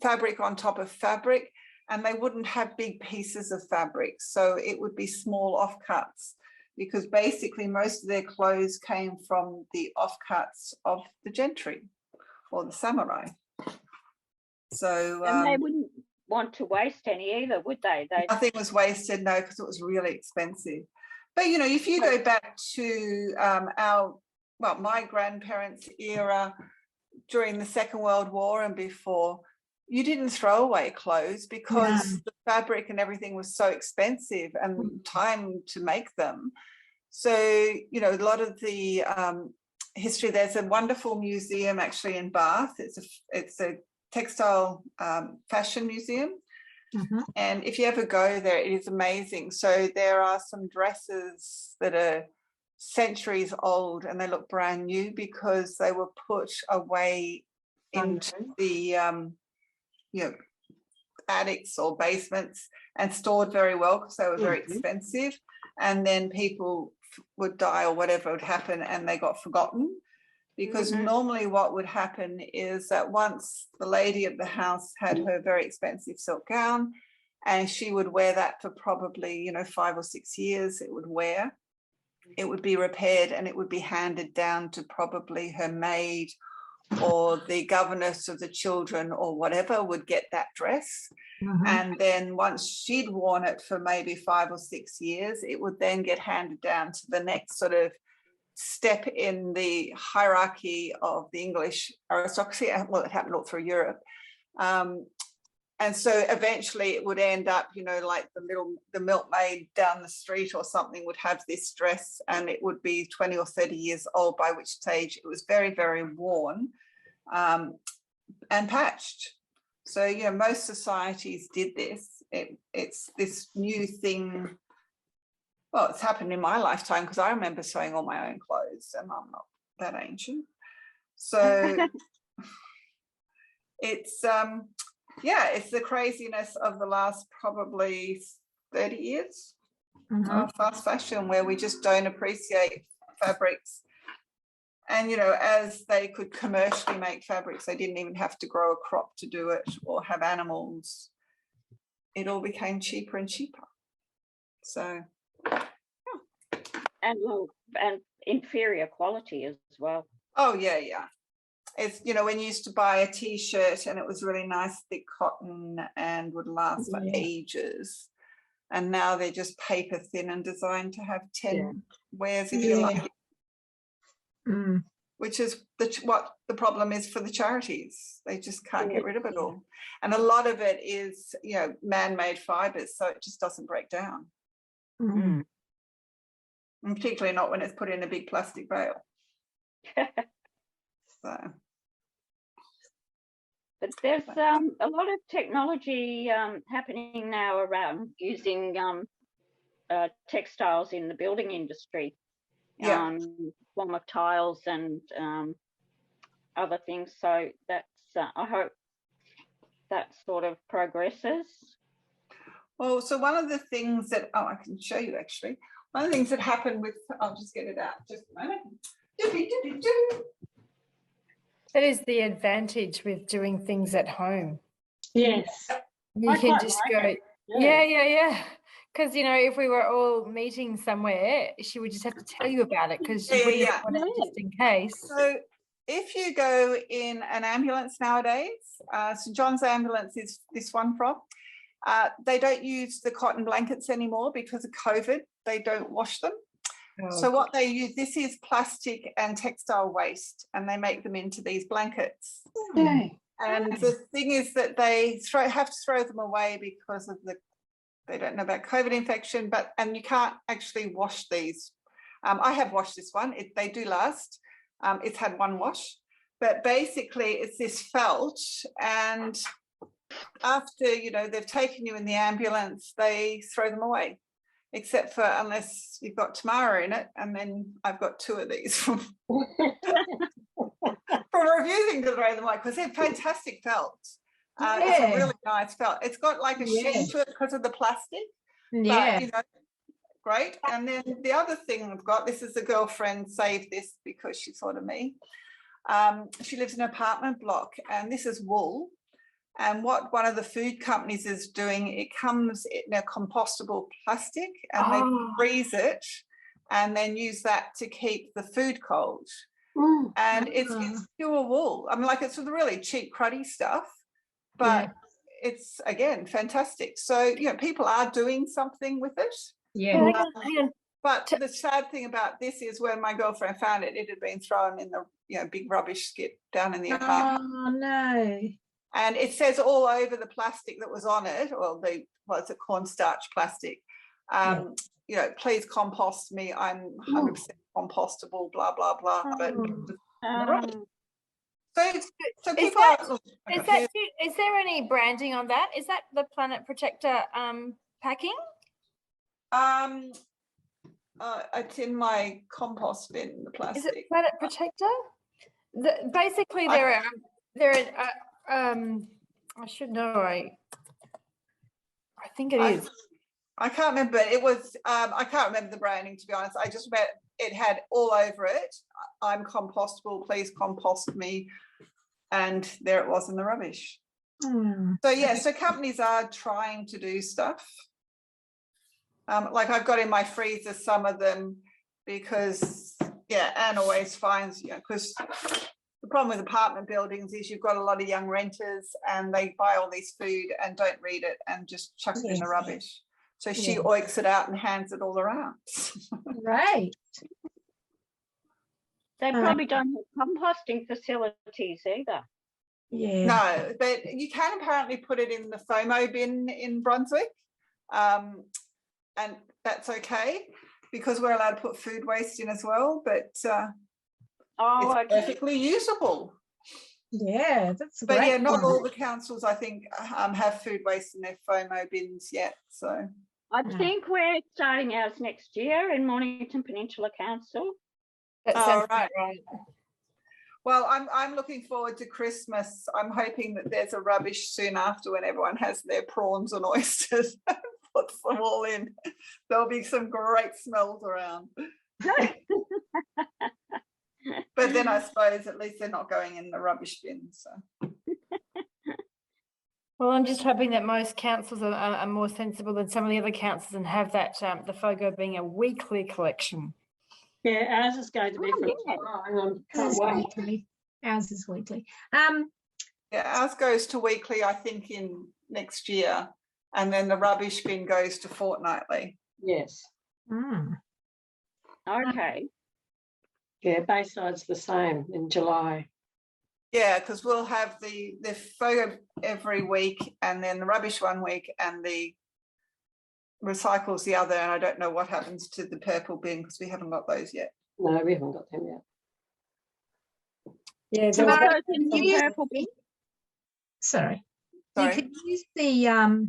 fabric on top of fabric, and they wouldn't have big pieces of fabric. So it would be small offcuts, because basically most of their clothes came from the offcuts of the gentry or the samurai. So and they wouldn't want to waste any either, would they? Nothing was wasted, no, because it was really expensive. But you know, if you go back to my grandparents' era during the Second World War and before, you didn't throw away clothes because the fabric and everything was so expensive and time to make them. So, you know, a lot of the history, there's a wonderful museum actually in Bath. It's a textile fashion museum. And if you ever go there, it is amazing. So there are some dresses that are centuries old and they look brand new because they were put away into the you know, attics or basements and stored very well because they were very expensive. And then people would die or whatever would happen and they got forgotten, because normally what would happen is that once the lady of the house had her very expensive silk gown and she would wear that for probably, you know, 5 or 6 years, it would wear, it would be repaired and it would be handed down to probably her maid or the governess of the children or whatever would get that dress. And then once she'd worn it for maybe 5 or 6 years, it would then get handed down to the next sort of step in the hierarchy of the English aristocracy. Well, it happened all through Europe. And so eventually it would end up, you know, like the milkmaid down the street or something would have this dress and it would be 20 or 30 years old, by which stage it was very, very worn and patched. So, you know, most societies did this. It's this new thing. Well, it's happened in my lifetime because I remember sewing all my own clothes and I'm not that ancient. So it's it's the craziness of the last probably 30 years of fast fashion, where we just don't appreciate fabrics. And, you know, as they could commercially make fabrics, they didn't even have to grow a crop to do it or have animals. It all became cheaper and cheaper. So. And inferior quality as well. Oh, yeah, yeah. It's, you know, when you used to buy a T-shirt and it was really nice, thick cotton and would last for ages. And now they're just paper thin and designed to have 10 wears if you like. Which is what the problem is for the charities. They just can't get rid of it all. And a lot of it is, you know, man-made fibres, so it just doesn't break down. And particularly not when it's put in a big plastic bale. So. But there's a lot of technology happening now around using textiles in the building industry. Form of tiles and other things. So that's I hope that sort of progresses. Well, so one of the things that, I can show you actually. One of the things that happened with, I'll just get it out just a moment. That is the advantage with doing things at home. Yes. You I can quite just like go, it. yeah. Because, you know, if we were all meeting somewhere, she would just have to tell you about it because she wouldn't want it just in case. So if you go in an ambulance nowadays, St John's ambulance is this one from, they don't use the cotton blankets anymore because of COVID. They don't wash them. So what they use, this is plastic and textile waste, and they make them into these blankets. Okay. And the thing is that they have to throw them away because of they don't know about COVID infection, and you can't actually wash these. I have washed this one. They do last. It's had one wash, but basically it's this felt, and after, you know, they've taken you in the ambulance, they throw them away, except for unless you've got Tamara in it, and then I've got 2 of these from refusing to throw them away because they're fantastic felt. It's a really nice felt. It's got like a sheen to it because of the plastic. But, you know, great. And then the other thing I've got, this is a girlfriend saved this because she thought of me. She lives in an apartment block, and this is wool. And what one of the food companies is doing, it comes in a compostable plastic, and they freeze it and then use that to keep the food cold. And it's pure wool. I mean, like, it's the really cheap, cruddy stuff, but it's, again, fantastic. So, you know, people are doing something with it. But the sad thing about this is when my girlfriend found it, it had been thrown in the, you know, big rubbish skip down in the apartment. Oh, no. And it says all over the plastic that was on it, or it's a cornstarch plastic, you know, please compost me. I'm 100% compostable, blah, blah, blah. But so people is there any branding on that? Is that the Planet Protector packing? It's in my compost bin, the plastic. Is it Planet Protector? Basically, I should know. I think it is. I can't remember. It was. I can't remember the branding, to be honest. I just read it had all over it. I'm compostable. Please compost me. And there it was in the rubbish. So yeah. So companies are trying to do stuff. Like I've got in my freezer some of them because Anne always finds, you know, because the problem with apartment buildings is you've got a lot of young renters and they buy all this food and don't read it and just chuck it in the rubbish. So she oiks it out and hands it all around. Right. They probably don't have composting facilities either. Yeah. No, but you can apparently put it in the FOMO bin in Brunswick. And that's okay because we're allowed to put food waste in as well, but it's perfectly usable. Yeah, that's but great. Not all the councils, I think, have food waste in their FOMO bins yet. So I think we're starting ours next year in Mornington Peninsula Council. That sounds right. Well, I'm looking forward to Christmas. I'm hoping that there's a rubbish soon after when everyone has their prawns and oysters. Puts them all in. There'll be some great smells around. But then I suppose at least they're not going in the rubbish bin. So. Well, I'm just hoping that most councils are more sensible than some of the other councils and have that the FOGO being a weekly collection. Yeah, ours is going to be weekly. Ours is weekly. Ours goes to weekly, I think, in next year. And then the rubbish bin goes to fortnightly. Yes. Okay. Yeah, Bayside's the same in July. Yeah, because we'll have the photo every week and then the rubbish one week and the recycles the other. And I don't know what happens to the purple bin because we haven't got those yet. No, we haven't got them yet. Yeah, Tamara, sorry. You could use the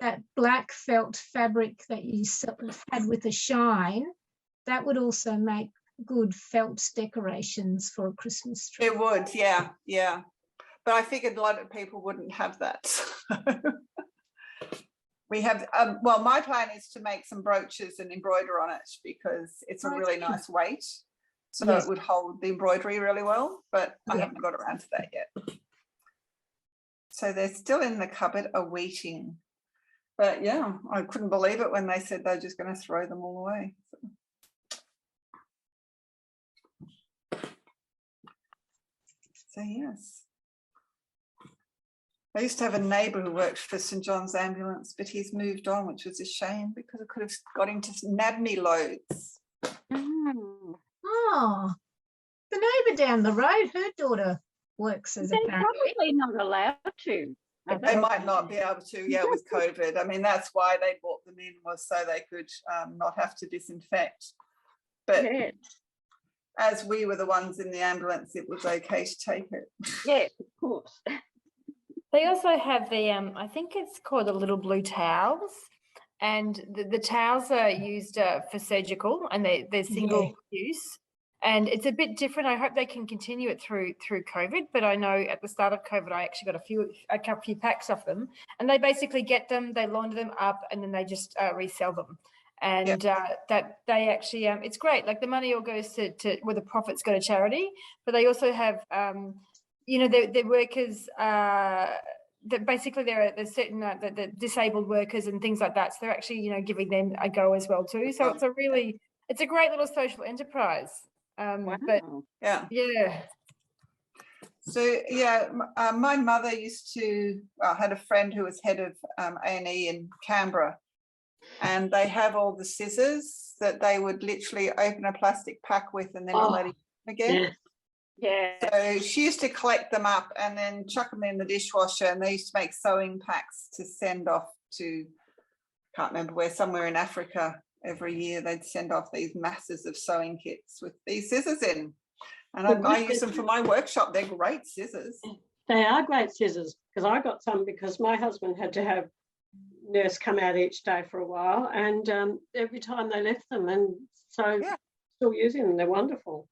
that black felt fabric that you had with a shine. That would also make good felt decorations for a Christmas tree. It would, yeah. But I figured a lot of people wouldn't have that. We have, well, my plan is to make some brooches and embroider on it because it's a really nice weight. So Yes. it would hold the embroidery really well, but I Yeah. haven't got around to that yet. So they're still in the cupboard awaiting. But yeah, I couldn't believe it when they said they're just going to throw them all away. So yes. I used to have a neighbour who worked for St John's Ambulance, but he's moved on, which was a shame because I could have got him to nab me loads. Mm. Oh, the neighbour down the road, her daughter works as a They're parent. probably not allowed to. are They might not be able to, yeah, with COVID. I mean, that's why they brought them in, was so they could not have to disinfect. But Yes. as we were the ones in the ambulance, it was okay to take it. Yes, of course. They also have the, I think it's called the little blue towels, and the towels are used for surgical, and they're single use, and it's a bit different. I hope they can continue it through COVID, but I know at the start of COVID, I actually got a few packs of them, and they basically get them, they launder them up, and then they just resell them. And that they actually, it's great. Like the money all goes to where the profits go to charity, but they also have, you know, the workers, that basically there's certain the disabled workers and things like that. So they're actually, you know, giving them a go as well too. So it's a great little social enterprise. Wow. But Yeah. yeah. So yeah, my mother used to, had a friend who was head of A&E in Canberra, and they have all the scissors that they would literally open a plastic pack with and then let it again. Yeah. Yeah. So she used to collect them up and then chuck them in the dishwasher, and they used to make sewing packs to send off to, can't remember where, somewhere in Africa. Every year they'd send off these masses of sewing kits with these scissors in. And I use them for my workshop. They're great scissors. They are great scissors, because I got some because my husband had to have nurse come out each day for a while, and every time they left them, and so still using them. They're wonderful.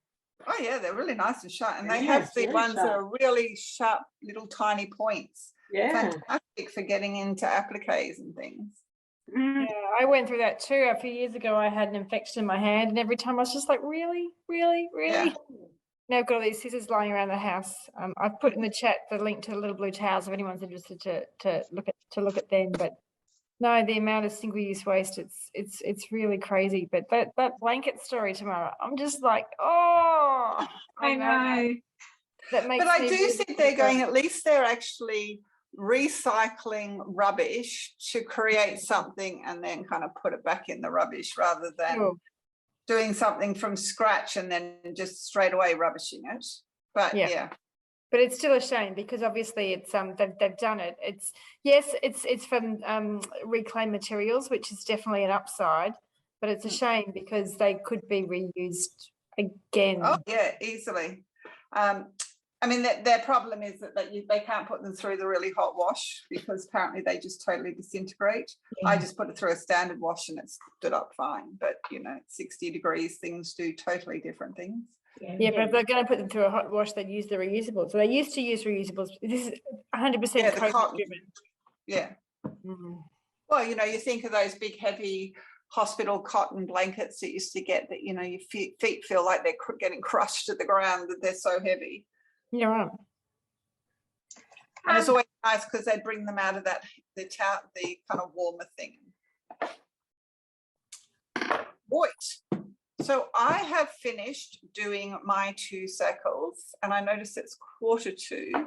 Oh yeah, they're really nice and sharp, and they Yeah, have the very ones that sharp. are really sharp little tiny points. Yeah. Fantastic for getting into appliques and things. Mm. Yeah, I went through that too. A few years ago, I had an infection in my hand, and every time I was just like, really? Yeah. Now I've got all these scissors lying around the house. I've put in the chat the link to the little blue towels if anyone's interested to look at them. But no, the amount of single-use waste, it's really crazy. But that blanket story, Tamara, I'm just like, oh, I know. That makes. But I me do really think they're going, sad. at least they're actually recycling rubbish to create something and then kind of put it back in the rubbish, rather than Sure. doing something from scratch and then just straight away rubbishing it. But yeah. But it's still a shame because obviously it's they've done it. It's from reclaimed materials, which is definitely an upside, but it's a shame because they could be reused again. Oh yeah, easily. I mean, their problem is that they can't put them through the really hot wash because apparently they just totally disintegrate. Yeah. I just put it through a standard wash and it stood up fine. But you know, 60 degrees, things do totally different things. Yeah, but if they're going to put them through a hot wash, they'd use the reusable. So they used to use reusables. This is 100% Yeah, the COVID cotton. driven. Yeah. Mm. Well, you know, you think of those big, heavy hospital cotton blankets that you used to get that, you know, your feet feel like they're getting crushed to the ground, that they're so heavy. You're right. And it's always nice because they bring them out of the kind of warmer thing. Right. So I have finished doing my 2 circles, and I notice it's 1:45.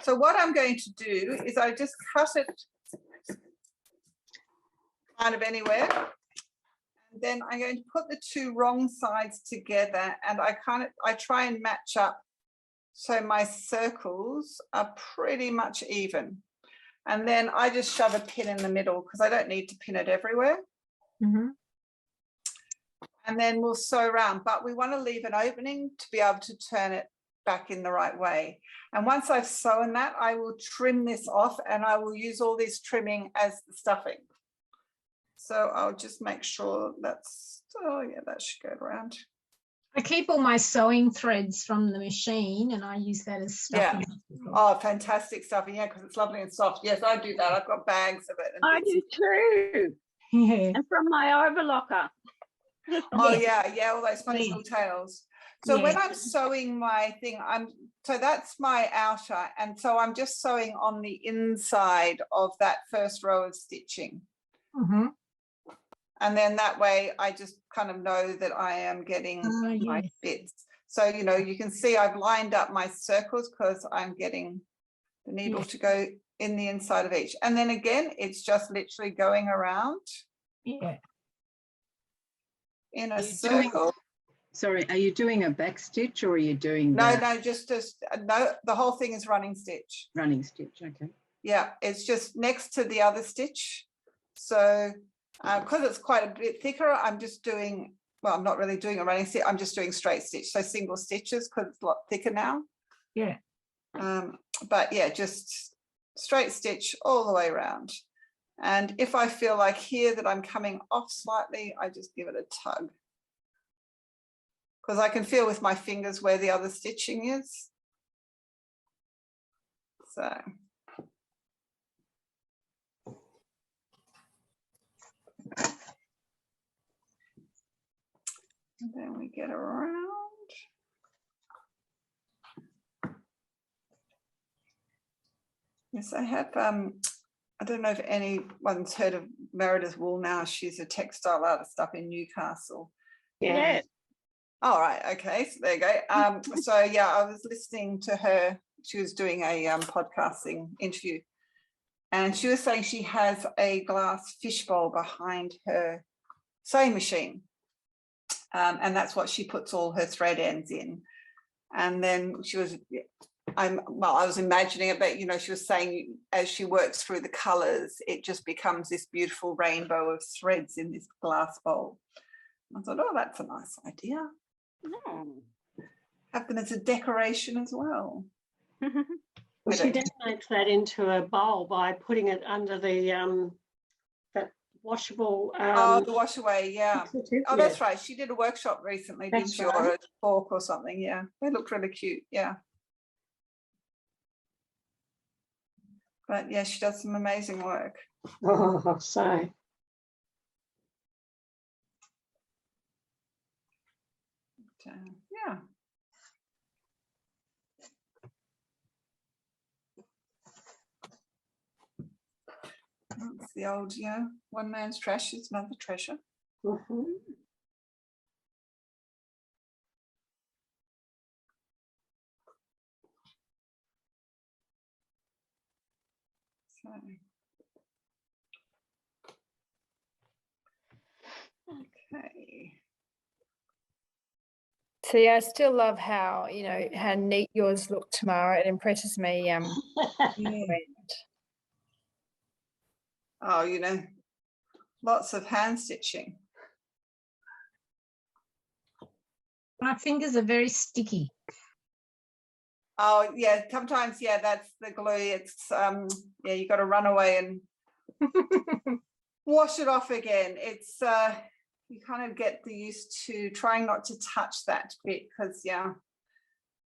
So what I'm going to do is I just cut it kind of anywhere. And then I'm going to put the 2 wrong sides together, and I try and match up so my circles are pretty much even. And then I just shove a pin in the middle because I don't need to pin it everywhere. Mm-hmm. And then we'll sew around, but we want to leave an opening to be able to turn it back in the right way. And once I've sewn that, I will trim this off, and I will use all this trimming as the stuffing. So I'll just make sure that should go around. I keep all my sewing threads from the machine and I use that as stuffing. Oh, fantastic stuffing. Yeah, because it's lovely and soft. Yes, I do that. I've got bags of it. And I bits. do too. Yeah. And from my overlocker. Oh Yes. yeah, all those funny Yeah. little tails. So when Yeah. I'm sewing my thing, so that's my outer, and so I'm just sewing on the inside of that first row of stitching. Mm-hmm. And then that way I just kind of know that I am getting my Yes. bits. So, you know, you can see I've lined up my circles because I'm getting the needle Yes. to go in the inside of each. And then again, it's just literally going around Yeah. in a Are you doing- circle. Sorry, are you doing a back stitch or are you doing No, the no, just no, the whole thing is running stitch. running stitch? Okay. Yeah, it's just next to the other stitch. So because it's quite a bit thicker, I'm just doing, well, I'm not really doing a running stitch, I'm just doing straight stitch. So single stitches because it's a lot thicker now. Yeah. But yeah, just straight stitch all the way around. And if I feel like here that I'm coming off slightly, I just give it a tug. Because I can feel with my fingers where the other stitching is. So. And then we get around. Yes, I have, I don't know if anyone's heard of Meredith Wool now. She's a textile artist up in Newcastle. Yeah. All right, okay, so there you go. So yeah, I was listening to her. She was doing a podcasting interview, and she was saying she has a glass fishbowl behind her sewing machine, and that's what she puts all her thread ends in. And then she was, I was imagining it, but you know, she was saying as she works through the colours, it just becomes this beautiful rainbow of threads in this glass bowl. I thought, oh, that's a nice idea. Have them as a decoration as well. Well, she then makes that into a bowl by putting it under the that washable. The wash away, yeah. Oh, that's yeah. right. She did a workshop recently, That's didn't she? right. Or a talk or something. Yeah, they looked really cute. Yeah. But yeah, she does some amazing work. Oh, so. Yeah. It's the old, you know, one man's trash is another treasure. Mhm. So. Okay. So yeah, I still love how, you know, how neat yours look, Tamara. It impresses me. Yeah. Oh, you know, lots of hand stitching. My fingers are very sticky. Oh yeah, sometimes, yeah, that's the glue. It's yeah, you got to run away and wash it off again. It's you kind of get used to trying not to touch that bit because yeah,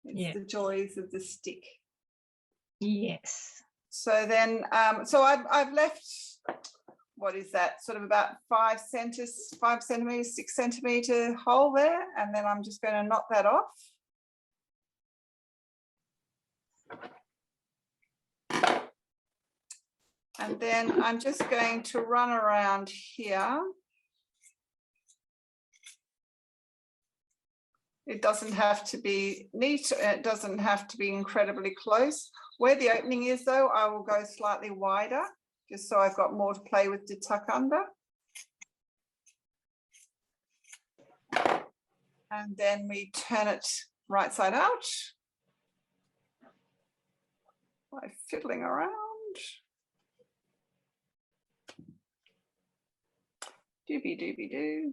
it's the joys of the stick. Yes. So then so I've left, what is that, sort of about 5 centimeters, 6 centimeter hole there, and then I'm just going to knot that off. And then I'm just going to run around here. It doesn't have to be neat. It doesn't have to be incredibly close. Where the opening is though, I will go slightly wider, just so I've got more to play with to tuck under. And then we turn it right side out by fiddling around. Doobie doobie doo.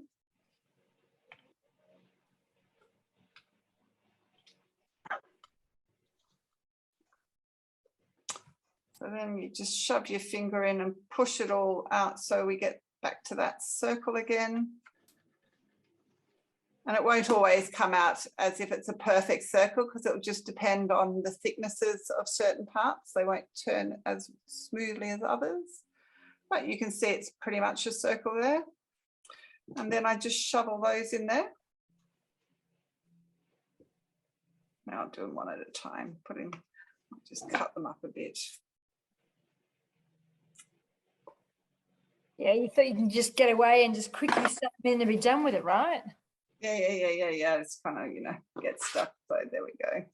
So then you just shove your finger in and push it all out so we get back to that circle again. And it won't always come out as if it's a perfect circle because it will just depend on the thicknesses of certain parts. They won't turn as smoothly as others, but you can see it's pretty much a circle there. And then I just shovel those in there. Now I'll do them one at a time, just cut them up a bit. Yeah, you thought you can just get away and just quickly stuff them in and be done with it, right? Yeah. It's kind of, you know, get stuck. So there we go.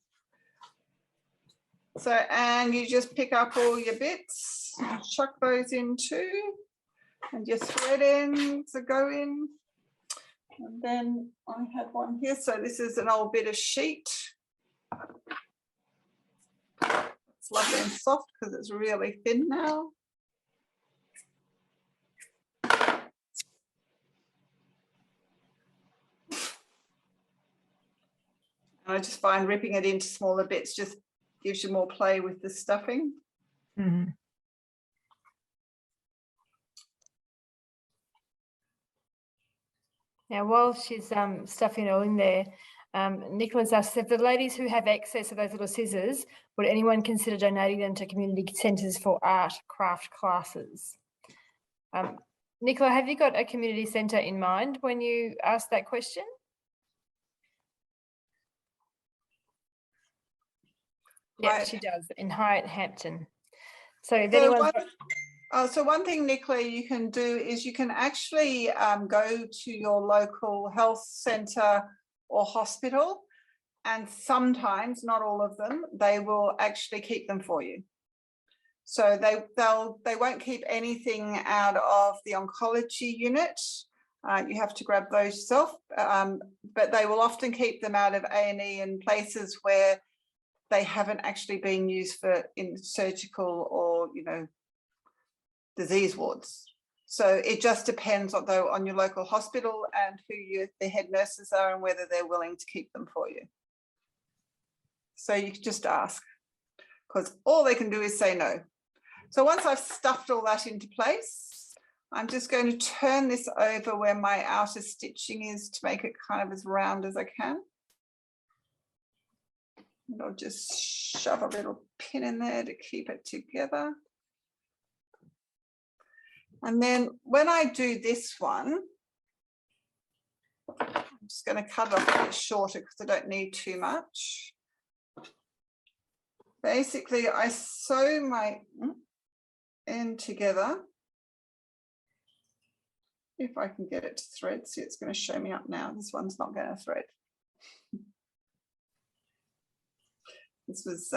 So, and you just pick up all your bits, chuck those in too, and your thread ends go in. And then I had one here. So this is an old bit of sheet. It's lovely and soft because it's really thin now. And I just find ripping it into smaller bits just gives you more play with the stuffing. Mm-hmm. Now, while she's stuffing it all in there, Nicola's asked, if the ladies who have access to those little scissors, would anyone consider donating them to community centres for art craft classes? Nicola, have you got a community centre in mind when you asked that question? Yeah, she does, in Hyatt Hampton. So if anyone's so one thing, Nicola, you can do is you can actually go to your local health centre or hospital, and sometimes, not all of them, they will actually keep them for you. So they won't keep anything out of the oncology unit. You have to grab those yourself, but they will often keep them out of A&E and places where they haven't actually been used in surgical or, you know, disease wards. So it just depends on your local hospital and who the head nurses are and whether they're willing to keep them for you. So you can just ask, because all they can do is say no. So once I've stuffed all that into place, I'm just going to turn this over where my outer stitching is to make it kind of as round as I can. And I'll just shove a little pin in there to keep it together. And then when I do this one, I'm just going to cut it off a bit shorter because I don't need too much. Basically, I sew my end together. If I can get it to thread, see, it's going to show me up now. This one's not going to thread. This was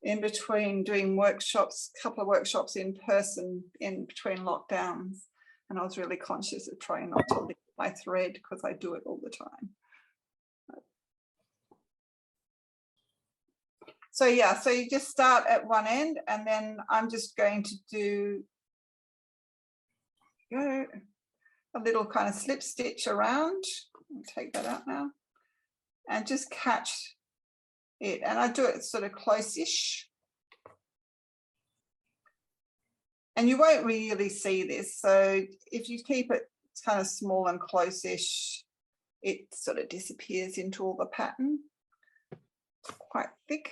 in between doing workshops, a couple of workshops in person in between lockdowns. And I was really conscious of trying not to leave my thread because I do it all the time. So yeah, so you just start at one end, and then I'm just going to do a little kind of slip stitch around. I'll take that out now and just catch it, and I do it sort of close-ish, and you won't really see this, so if you keep it kind of small and close-ish, it sort of disappears into all the pattern. It's quite thick,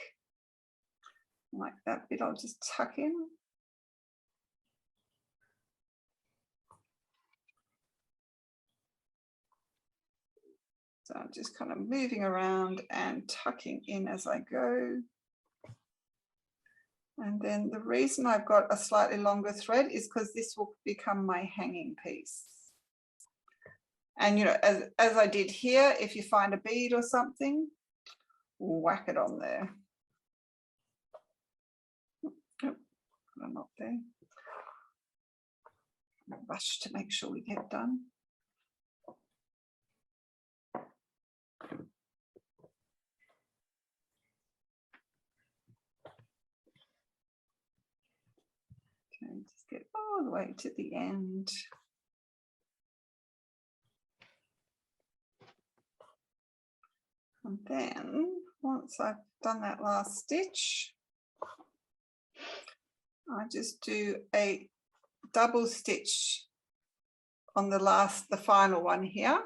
like that bit I'll just tuck in. So I'm just kind of moving around and tucking in as I go. And then the reason I've got a slightly longer thread is because this will become my hanging piece. And, you know, as I did here, if you find a bead or something, whack it on there. Oh, I'm not there. Rush to make sure we get done. Okay, just get all the way to the end. And then once I've done that last stitch, I just do a double stitch on the final one here,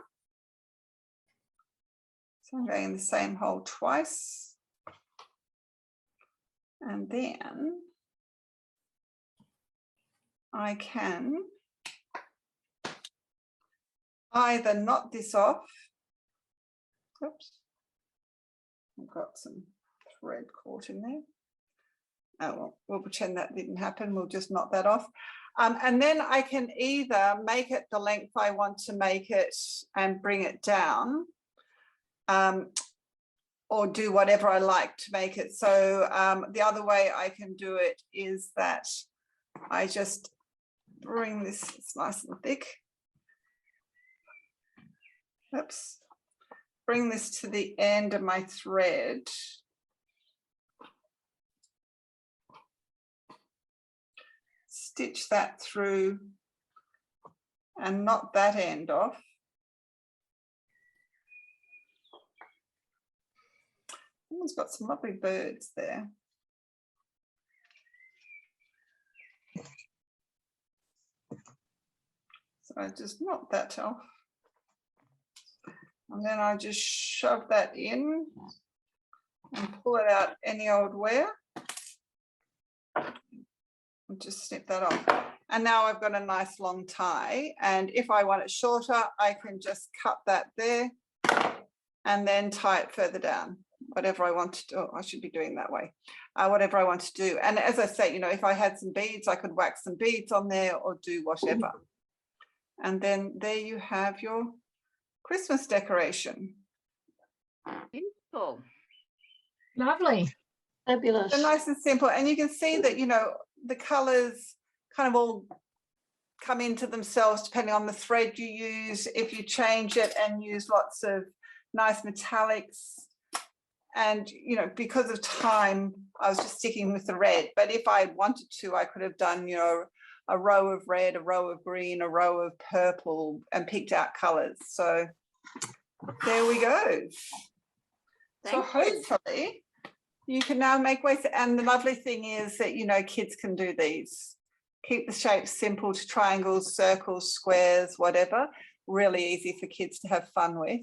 So I'm going in the same hole twice. And then I can either knot this off. Oops. I've got some thread caught in there. Oh, well, we'll pretend that didn't happen. We'll just knot that off. And then I can either make it the length I want to make it and bring it down, or do whatever I like to make it. So the other way I can do it is that I just bring this, it's nice and thick. Oops. Bring this to the end of my thread. Stitch that through and knot that end off. It's got some lovely birds there. So I just knot that off. And then I just shove that in and pull it out any old where. And just snip that off. And now I've got a nice long tie. And if I want it shorter, I can just cut that there and then tie it further down. Whatever I want to do, I should be doing that way. Whatever I want to do. And as I say, you know, if I had some beads, I could wax some beads on there or do whatever. And then there you have your Christmas decoration. Beautiful. Lovely. Fabulous. So nice and simple. And you can see that, you know, the colours kind of all come into themselves depending on the thread you use. If you change it and use lots of nice metallics, and you know, because of time I was just sticking with the red, but if I wanted to I could have done, you know, a row of red, a row of green, a row of purple, and picked out colours. So there we go. So hopefully you can now make ways. And the lovely thing is that, you know, kids can do these. Keep the shapes simple to triangles, circles, squares, whatever. Really easy for kids to have fun with.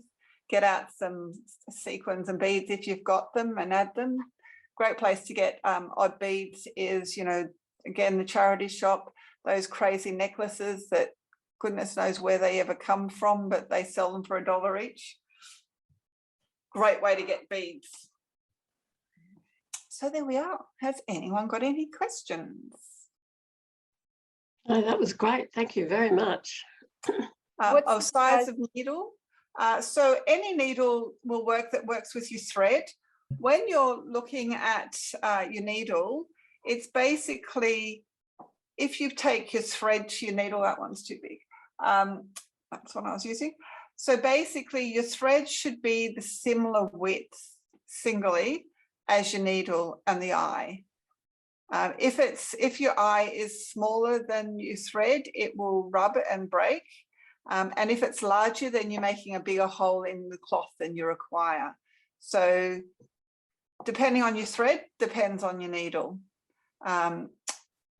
Get out some sequins and beads if you've got them and add them. Great place to get odd beads is, you know, again, the charity shop, those crazy necklaces that goodness knows where they ever come from, but they sell them for $1 each. Great way to get beads. So there we are. Has anyone got any questions? Oh, that was great. Thank you very much. Of size of needle. So any needle will work that works with your thread. When you're looking at your needle, it's basically, if you take your thread to your needle, that one's too big. That's what I was using. So basically your thread should be the similar width singly as your needle and the eye. If your eye is smaller than your thread, it will rub and break. And if it's larger, then you're making a bigger hole in the cloth than you require. So depending on your thread, depends on your needle. And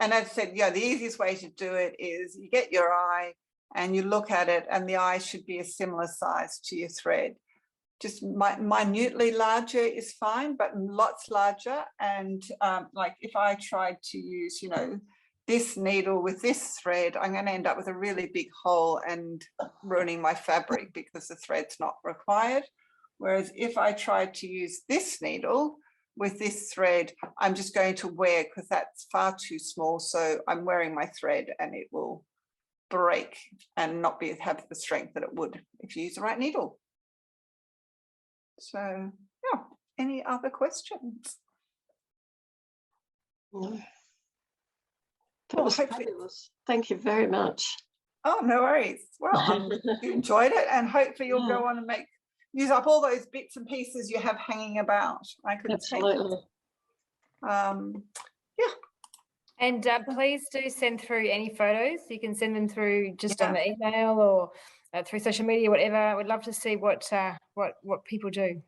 as I said, yeah, the easiest way to do it is you get your eye and you look at it, and the eye should be a similar size to your thread. Just minutely larger is fine, but lots larger. And like if I tried to use, you know, this needle with this thread, I'm going to end up with a really big hole and ruining my fabric because the thread's not required. Whereas if I tried to use this needle with this thread, I'm just going to wear, because that's far too small. So I'm wearing my thread and it will break and not have the strength that it would if you use the right needle. So yeah, any other questions? No. That was fabulous. Thank you very much. Oh, no worries. Well, you enjoyed it, and hopefully you'll go on and use up all those bits and pieces you have hanging about. I could absolutely. Yeah. And please do send through any photos. You can send them through just on the email or through social media, whatever. We'd love to see what people do.